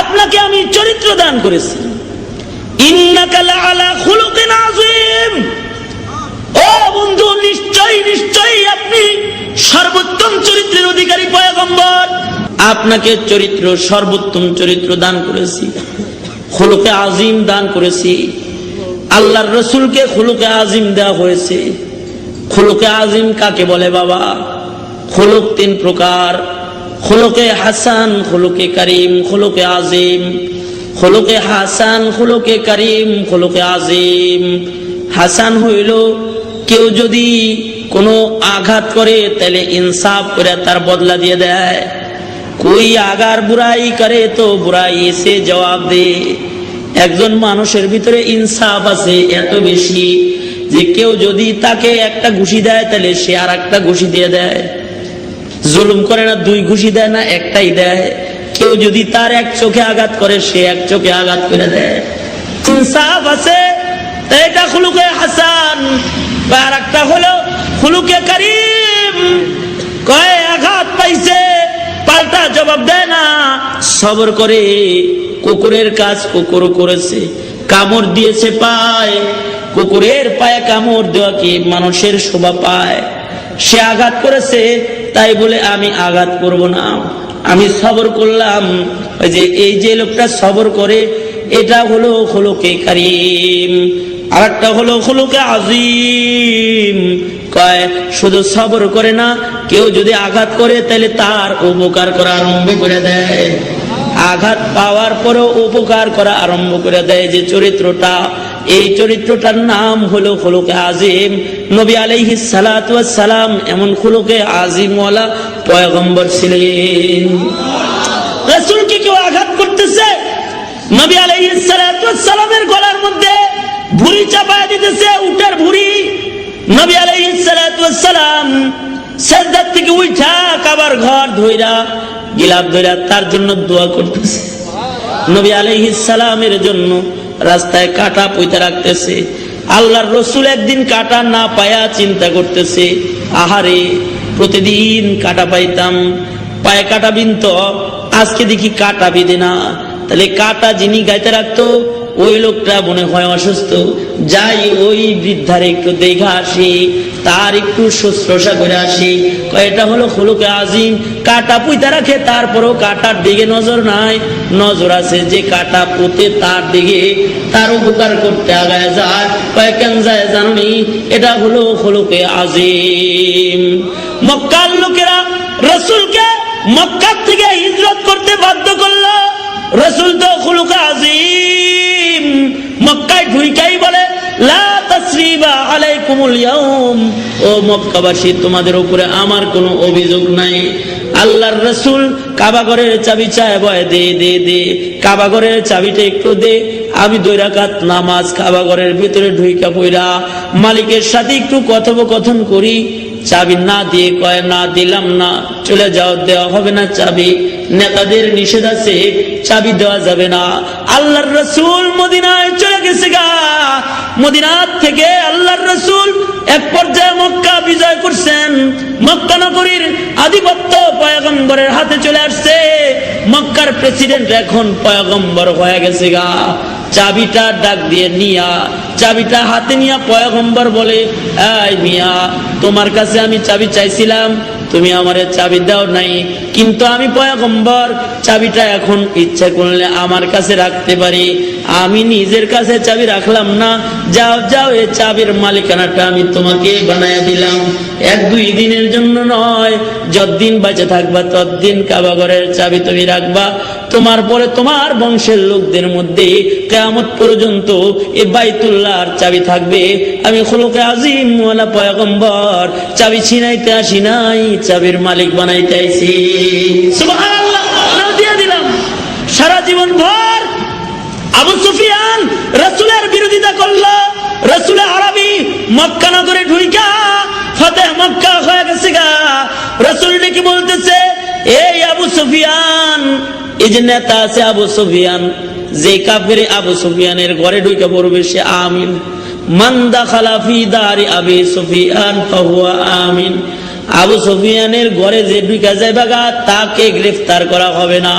আপনাকে আমি চরিত্র দান করেছি। ইন্নাকা লাআলা খুলুকিন আযীম। ও বন্ধু, নিশ্চয়ই নিশ্চয়ই আপনি সর্বোত্তম চরিত্রের অধিকারী পয়গম্বর। আপনাকে চরিত্র, সর্বোত্তম চরিত্র দান করেছি, খুলুকে আজিম দান করেছি। আল্লাহর রাসূলকে খুলুকে আজিম দেওয়া হয়েছে। খুলুকে আজিম কাকে বলে বাবা? খুলুক 3 প্রকার: খুলুকে হাসান, খুলুকে করিম, খুলুকে আজিম। খুলুকে হাসান, খুলুকে করিম, খুলুকে আজিম। হাসান হইল, কেউ যদি কোনো আঘাত করে তাহলে ইনসাফ করে তার বদলা দিয়ে দেয়। कोई आगार बुराई करे तो बुराई से जवाब दे। একজন মানুষের ভিতরে ইনসাফ আছে এত বেশি যে কেউ যদি তাকে একটা ঘুষি দেয় তাহলে সে আর একটা ঘুষি দিয়ে দেয়। জুলুম করে না, 2 ঘুষি দেয় না, একটাই দেয়। কেউ যদি তার এক চোখে আঘাত করে সে এক চোখে আঘাত করে দেয়। ইনসাফ আছে, তাই এটা খুলুকে হাসান। আর একটা হলো খুলুকে করিম। কয় আঘাত পাইছে, পাল্টা জবাব দেয় না, সবর করে। কুকুরের কাজ কুকুর করেছে, কামড় দিয়েছে পায়। কুকুরের পায়ে কামড় দেওয়া কি মানুষের শোভা পায়? সে আঘাত করেছে, তাই বলে আমি আঘাত করব না, আমি সবর করলাম। ওই যে এই যে লোকটা সবর করে, এটা হলো খুলুকে কারীম। আর একটা হলো খুলুকে আজিম। কয় শুধু সবর করে না, কেউ যদি আঘাত করে তাহলে তার উপকার করা আরম্ভ করে দেয়। আঘাত পাওয়ার পরেও উপকার করা আরম্ভ করে দেয়। যে চরিত্রটা, এই চরিত্রটার নাম হলো খুলুকে আজিম। নবী আলাইহিস সালাতু ওয়াস সালাম এমন খুলুকে আজিমওয়ালা পয়গম্বর ছিলেন। রাসূলকে কেউ আঘাত করতেছে, নবী আলাইহিস সালাতু ওয়াস সালামের গলার মধ্যে ভুঁড়ি চাপায় দিতেছে, উটের ভুঁড়ি। নবী আলাইহিস সালাতু ওয়াস সালাম সিজদা থেকে উঠা কাবার ঘর ধইরা গিলাফ ধইরা তার জন্য দোয়া করতেছে। নবী আলাইহিস সালামের জন্য রাস্তায় কাটা পুঁতে রাখতেছে। আল্লাহর রাসূল একদিন কাটা না পায়া চিন্তা করতেছে, আহারে প্রতিদিন কাটা পাইতাম, পায়ে কাটা বিনতো, আজকে দেখি কাটা বিধে না। তাহলে কাটা যিনি গাইতে রাখতো ওই লোকটা মনে হয় অসুস্থ, যাই ওই বৃদ্ধার একটু দেখা আসি, তার একটু শুশ্রূষা করে আসি। এটা হলো খুলুকে আজিম। কাটা পুঁতে রাখে, তারপরেও কাটার দিকে নজর নাই, নজর আছে যে কাটা পুঁতে তার দিকে, তার উপকার করতে আগায় যায়। কেন যায় জানি? এটা হলো খুলুকে আজিম। মক্কার লোকেরা রাসূলকে মক্কা থেকে হিজরত করতে বাধ্য করলো। রাসূল তো খুলুকে আজিম, মক্কায় ঢুইকাই বলে লা তাসরিবা আলাইকুমুল ইয়াউম, ও মক্কাবাসী তোমাদের উপরে আমার কোনো অভিযোগ নাই। আল্লাহর রাসূল কাবা ঘরের চাবি চায়, বয় দে দে দে, কাবা ঘরের চাবিটা একটু দে। আমি 2 রাকাত নামাজ কাবা ঘরের ভিতরে ঢুইকা পইরা মালিকের সাথে একটু কথোপকথন করি। চাবি না দিয়ে কয় না দিলাম না, চলে যাও, দেওয়া হবে না চাবি। নেতাদের নিষেধ আছে, চাবি দেওয়া যাবে না। আল্লাহর রাসূল মদিনায় চলে গেছে গা। মদিনার থেকে আল্লাহর রাসূল এক পর্যায়ে মক্কা বিজয় করছেন। মক্কা নগরীর আধিপত্য পয়গম্বরের হাতে চলে আসছে। মক্কার প্রেসিডেন্ট এখন পয়গম্বর হয়ে গেছে গা। চাবিটা ডাক দিয়ে নিয়া, চাবিটা হাতে নিয়া পয়গম্বর বলে, এই মিয়া, তোমার কাছে আমি চাবি চাইছিলাম, তুমি আমারে চাবি দাও নাই, কিন্তু আমি পয়গম্বর, চাবিটা এখন ইচ্ছা করলে আমার কাছে রাখতে পারি। আমি নিজের কাছে চাবি রাখলাম না, যাও যাও, এই চাবির মালিকানাটা আমি তোমাকে বানায়া দিলাম। 1-2 দিনের জন্য নয়, যতদিন বেঁচে থাকবা ততদিন কাবা ঘরের চাবি তুমি রাখবা। তোমার পরে তোমার বংশের লোকদের মধ্যে কিয়ামত পর্যন্ত এই বাইতুল্লাহর চাবি থাকবে। আমি খুলুকে আজিম ওয়ালা পয়গম্বর, চাবি ছিনাইতে আসি নাই, চাবির মালিক বানাইতে আইছি। সুবহানাল্লাহ, নাম দিয়ে দিলাম। সারা জীবন ভর আবু সুফিয়ান রাসূলের বিরোধিতা করলো। রাসূল আরবি মক্কা নগরে ঢুইকা ফতেহ মক্কা হয়ে গেছে গা। রাসূল ডেকে বলতেছে, এই আবু সুফিয়ান, এই যে নেতা আছে আবু সুফিয়ান, যে কাফের আবু সুফিয়ানের ঘরে ঢুইকা পড়বে সে আমিন। মান দাখালা ফি দারি আবি সুফিয়ান ফাহুয়া আমিন। আবু সুফিয়ানের ঘরে যে ঢুইকা যাইবা গা, তাকে গ্রেফতার করা হবে না,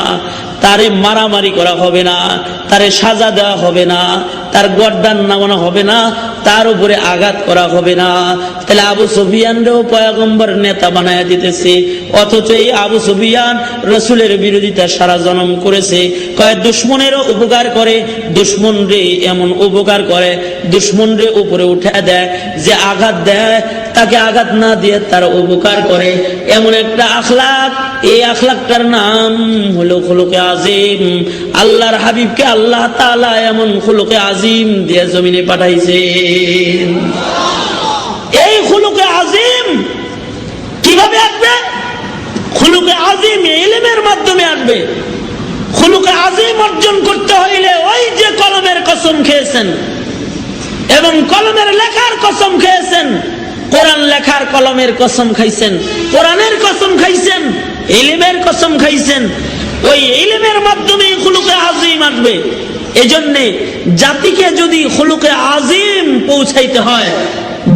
তারে মারামারি করা হবে না, তারে সাজা দেওয়া হবে না, তার গর্দান নামানো হবে না, তার উপরে আঘাত করা হবে না। তাহলে আবু সুফিয়ানরেও পয়গম্বর নেতা বানায়া দিতেছে। অথচ এই আবু সুফিয়ান রাসূলের বিরোধিতা সারা জন্ম করেছে। কয় দুশমনেরও উপকার করে, দুশমন রে এমন উপকার করে, দুশমন রে উপরে উঠে দেয়, যে আঘাত দেয় তাকে আঘাত না দিয়ে তার উপকার করে। এমন একটা আখলাক, এই আখলাকটার নাম হলো খুলুকে আজিম। আল্লাহর হাবিবকে আল্লাহ তাআলা এমন খুলুকে আজিম দিয়ে জমিনে পাঠাইছেন। এই খুলুকে আজিম কিভাবে আসবে? খুলুকে আজিম ইলমের মাধ্যমে আসবে। খুলুকে আজিম অর্জন করতে হইলে ওই যে কলমের কসম খেয়েছেন এবং কলমের লেখার কসম খেয়েছেন, কোরআন লেখার কলমের কসম খাইছেন, কোরআনের কসম খাইছেন, ইলমের কসম খাইছেন, ওই ইলমের মাধ্যমে খুলুকে আজিম আসবে। এজন্যে জাতিকে যদি খুলুকে আজিম পৌঁছাইতে হয়,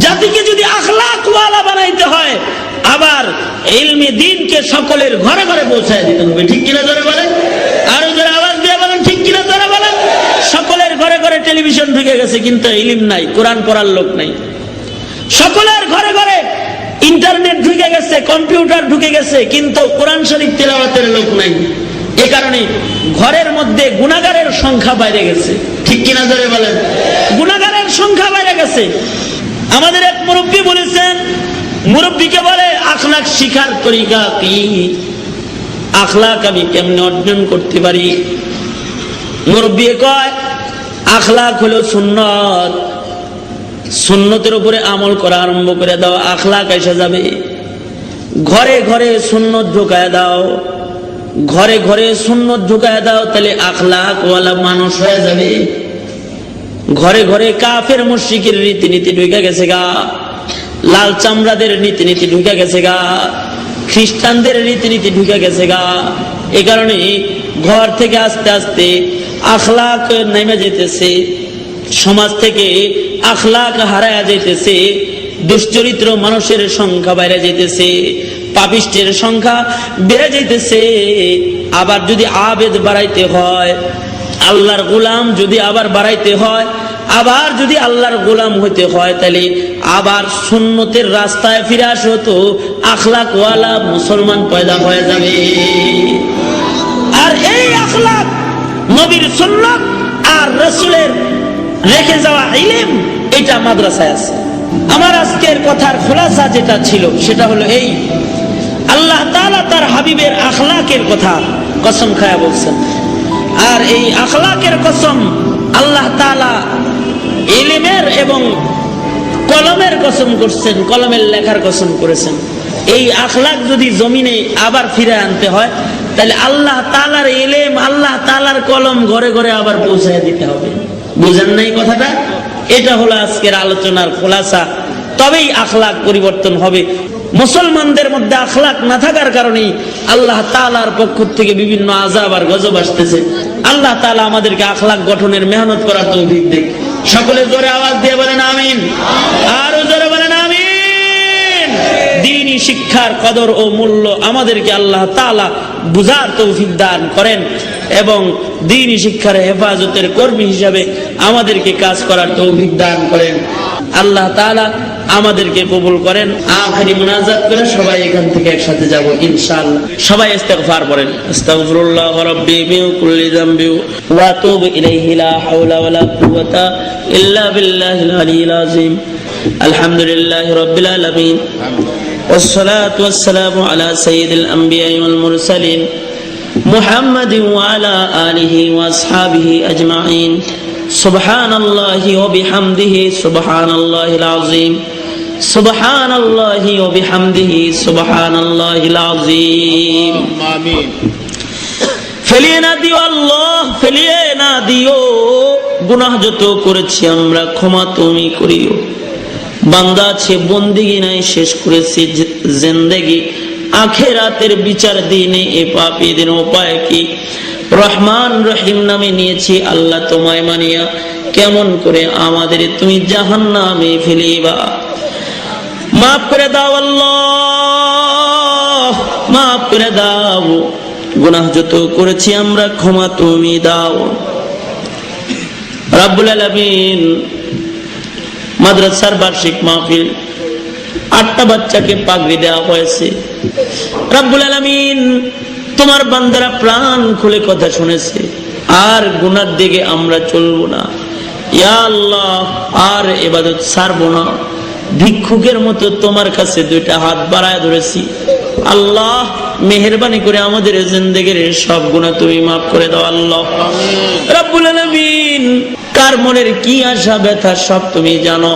জাতিকে যদি আখলাক ওয়ালা বানাইতে হয়, আবার ইলমে দ্বীনকে সকলের ঘরে ঘরে পৌঁছায় দিতে হবে। ঠিক কিনা জোরে বলেন, আরো জোরে আওয়াজ দিয়ে বলেন, ঠিক কিনা জোরে বলেন। সকলের ঘরে ঘরে টেলিভিশন ঢুকে গেছে, কিন্তু ইলম নাই, কোরআন পড়ার লোক নাই। সকলের ঘরে ঘরে ইন্টারনেট ঢুকে গেছে, কম্পিউটার ঢুকে গেছে, কিন্তু কোরআন শরীফ তেলাওয়াতের লোক নাই। এ কারণে ঘরের মধ্যে গুনাহগারের সংখ্যা বাইরে গেছে। ঠিক কিনা জোরে বলেন, গুনাহগারের সংখ্যা বাইরে গেছে। আমাদের এক মুরব্বী বলেছেন, মুরব্বীকে বলে আখলাক শিখার তরিকা কি, আখলাক আমি কেমনে অর্জন করতে পারি? মুরব্বী কয় আখলাক হলো সুন্নত, সুন্নতের উপরে আমল করা আরম্ভ করে দাও, আখলাক এসে যাবে। ঘরে ঘরে সুন্নত ঢুকায় দাও, ঘরে ঘরে সুন্নত ঢুকায় দাও, তাহলে আখলাক ওয়ালা মানুষ হয়ে যাবে। ঘরে ঘরে কাফের মুশরিকের রীতিনীতি ঢুকে গেছে গা, লাল চামড়াদের রীতিনীতি ঢুকে গেছে গা, খ্রিস্টানদের রীতিনীতি ঢুকে গেছে গা। এ কারণে ঘর থেকে আস্তে আস্তে আখলাক নেমে যেতেছে, সমাজ থেকে আখলাক হারায়া যাইতেছে, দুশ্চরিত্র মানুষের সংখ্যা বেড়ে যাইতেছে, পাপিষ্টের সংখ্যা বেড়ে যাইতেছে। আবার যদি আবেদ বাড়াইতে হয়, আল্লাহর গোলাম যদি আবার বাড়াইতে হয়, আবার যদি আল্লাহর গোলাম হইতে হয়, তাহলে আবার সুন্নতের রাস্তায় ফিরে আসো, তো আখলাকওয়ালা মুসলমান পয়দা হয়ে যাবে। আর এই আখলাক নবীর সুন্নাত আর রাসূলের রেখে যাওয়া ইলম, এটা মাদ্রাসায় আছে। আমার আজকের কথার খোলাসা যেটা ছিল সেটা হলো এই, আল্লাহ তাআলা তার হাবিবের আখলাকের কথা কসম খায়া বলছেন, আর এই আখলাকের কসম আল্লাহ তাআলা ইলমের এবং কলমের কসম করছেন, কলমের লেখার কসম করেছেন। এই আখলাক যদি জমিনে আবার ফিরে আনতে হয়, তাহলে আল্লাহ তাআলার ইলম, আল্লাহ তাআলার কলম ঘরে ঘরে আবার পৌঁছায় দিতে হবে। বুঝেন নাই কথাটা? এটা হলো আজকের আলোচনার খোলাসা। তবেই আখলাক পরিবর্তন হবে। মুসলমানদের মধ্যে আখলাক না থাকার কারণেই আল্লাহ তাআলার পক্ষ থেকে বিভিন্ন আযাব আর গজব আসতেছে। আল্লাহ তাআলা আমাদেরকে আখলাক গঠনের মেহনত করার তৌফিক দেয়। সকলে জোরে আওয়াজ দিয়ে বলেন আমিন। আরো জোরে বলেন আমিন। দ্বীনি শিক্ষার কদর ও মূল্য আমাদেরকে আল্লাহ তাআলা বুঝার তৌফিক দান করেন এবং দ্বীনি শিক্ষার হেফাজতের কর্মী হিসাবে আমাদেরকে কাজ করার তৌফিক দান করেন। আল্লাহ তাআলা আমাদেরকে কবুল করেন। আখিরি মুনাজাত করে সবাই এখান থেকে একসাথে যাব ইনশাআল্লাহ। সবাই ইস্তিগফার করেন। আস্তাগফিরুল্লাহ রাব্বি মিন কুল্লি যামবি ওয়া আতুবু ইলাইহি লা হাওলা ওয়া লা কুওয়াতা ইল্লা বিল্লাহিল আলিয়্যিল আযীম। আলহামদুলিল্লাহি রাব্বিল আলামিন ওয়াসসালাতু ওয়াসসালামু আলা সাইয়্যিদিল আমবিয়া'i ওয়াল মুরসালিন মুহাম্মাদিন ওয়া আলা আলিহি ওয়া আসহাবিহি আজমাইন। সুবহানাল্লাহি ওয়া বিহামদিহি সুবহানাল্লাহিল আযীম। সুবহানাল্লাহি ওয়া বিহামদিহি সুবহানাল্লাহিল আযীম। আমিন। ফেলিয়ে না দিও আল্লাহ, ফেলিয়ে না দিও। গুনাহ যত করেছি আমরা ক্ষমা তুমি করিও। বান্দা আছে বন্দিগি নাই শেষ করেছি জিন্দেগি, আখিরাতের বিচার দিনে এ পাপীদের উপায় কি? রহমান রহিম নামে নিয়েছি আল্লাহ তোমায় মানিয়া, কেমন করে আমাদের তুমি জাহান্নামে ফেলিবা। মাফ করে দাও আল্লাহ, মাফ করে দাও। গুনাহ যত করেছি আমরা ক্ষমা তুমি দাও। রাব্বুল আলামিন মাদ্রাসার বার্ষিক মাহফিল, 8টা বাচ্চাকে পাগড়ি দেওয়া হয়েছে। রাব্বুল আলামিন তোমার বান্দারা প্রাণ খুলে কথা শুনেছে, আর গুনার দিকে আমরা চলবো না ইয়া আল্লাহ, আর ইবাদত ছাড়বো না। ভিক্ষুকের মতো তোমার কাছে 2টা হাত বাড়ায় ধরেছি আল্লাহ, মেহেরবানি করে আমাদের জিন্দেগির সব গুনাহ তুমি মাফ করে দাও আল্লাহ। রাব্বুল আলামিন কার মনের কি আশা ব্যথা সব তুমি জানো,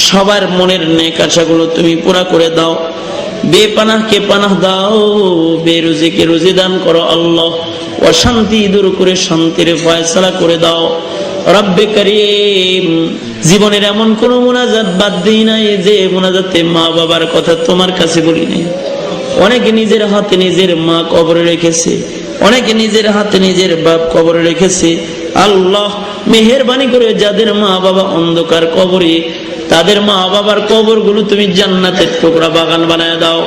সবার মনের নেক আশাগুলো তুমি পুরা করে দাও। বেপানাহকে পানাহ দাও, বেরুজিকে রুজি দান করো আল্লাহ। অশান্তি দূর করে শান্তির ফয়সালা করে দাও রব্বে করিম। জীবনের এমন কোন মুনাজাত বাদ দিই নাই যে মুনাজাতে মা বাবার কথা তোমার কাছে বলি নাই। অনেকে নিজের হাতে নিজের মা কবরে রেখেছে, অনেকে নিজের হাতে নিজের বাপ কবরে রেখেছে। আল্লাহ মেহেরবানি করে যাদের মা বাবা অন্ধকার কবরে, তাদের মা বাবার কবর গুলো তুমি জান্নাতের টুকরা বাগান বানায় দাও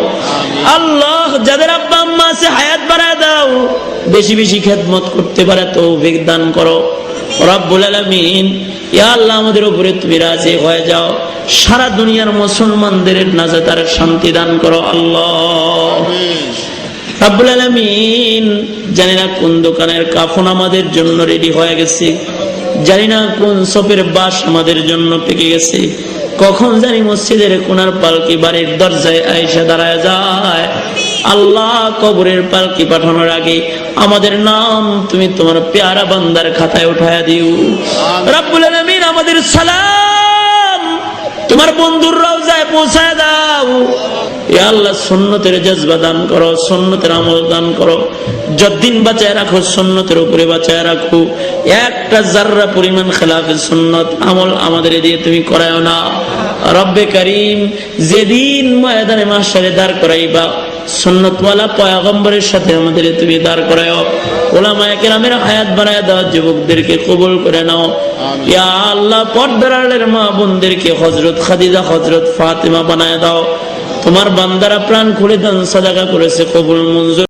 আল্লাহ। যাদের আব্বা আম্মা আছে হায়াত বাড়ায় দাও, বেশি বেশি খেদমত করতে পারে তৌফিক দান করো রব্বুল আলামিন। ইয়া আল্লাহ আমাদের উপরে তুমি রাজি হয়ে যাও। সারা দুনিয়ার মুসলমানদের নাজাত আর শান্তি দান করো আল্লাহ রব্বুল আলামিন। জানি না কোন দোকানের কাফন আমাদের জন্য রেডি হয়ে গেছে, জানি না কোন সপের বাস আমাদের জন্য পেকে গেছে, কখন জানি মসজিদের কোনার পালকি বাড়ির দরজায় আয়েশা দাঁড়ায় যায়। আল্লাহ কবরের পালকি পাঠানোর আগে আমাদের নাম তুমি তোমার পেয়ারা বান্দার খাতায় উঠায়া দিও রব্বুল আলামিন। আমাদের সালাম তোমার বন্ধুর রওজায় পৌঁছায় দাও ইয়া আল্লাহ। সুন্নতের জজবা দান করো, সুন্নতের আমল দান করো। যতদিন বাঁচায় রাখো সুন্নতের উপরে বাঁচায় রাখো। একটা জাররা পরিমাণ খেলাফে সুন্নত আমল আমাদের দিয়ে তুমি করায়ও না রব্বে করিম। যেদিন ময়দানে মাহশারে দাঁড় করাইবা সুন্নতওয়ালা পয়গম্বরের সাথে আমাদের তুমি দাঁড় করায়ও। উলামায়ে কেরামের হায়াত বাড়ায় দাও, যুবকদেরকে কবুল করে নাও ইয়া আল্লাহ। পর্দার আড়ালের মা বোনদেরকে হযরত খাদিজা হযরত ফাতেমা বানায় দাও। তোমার বান্দারা প্রাণ খুলে দান সাদাকা করেছে, কবুল মঞ্জুর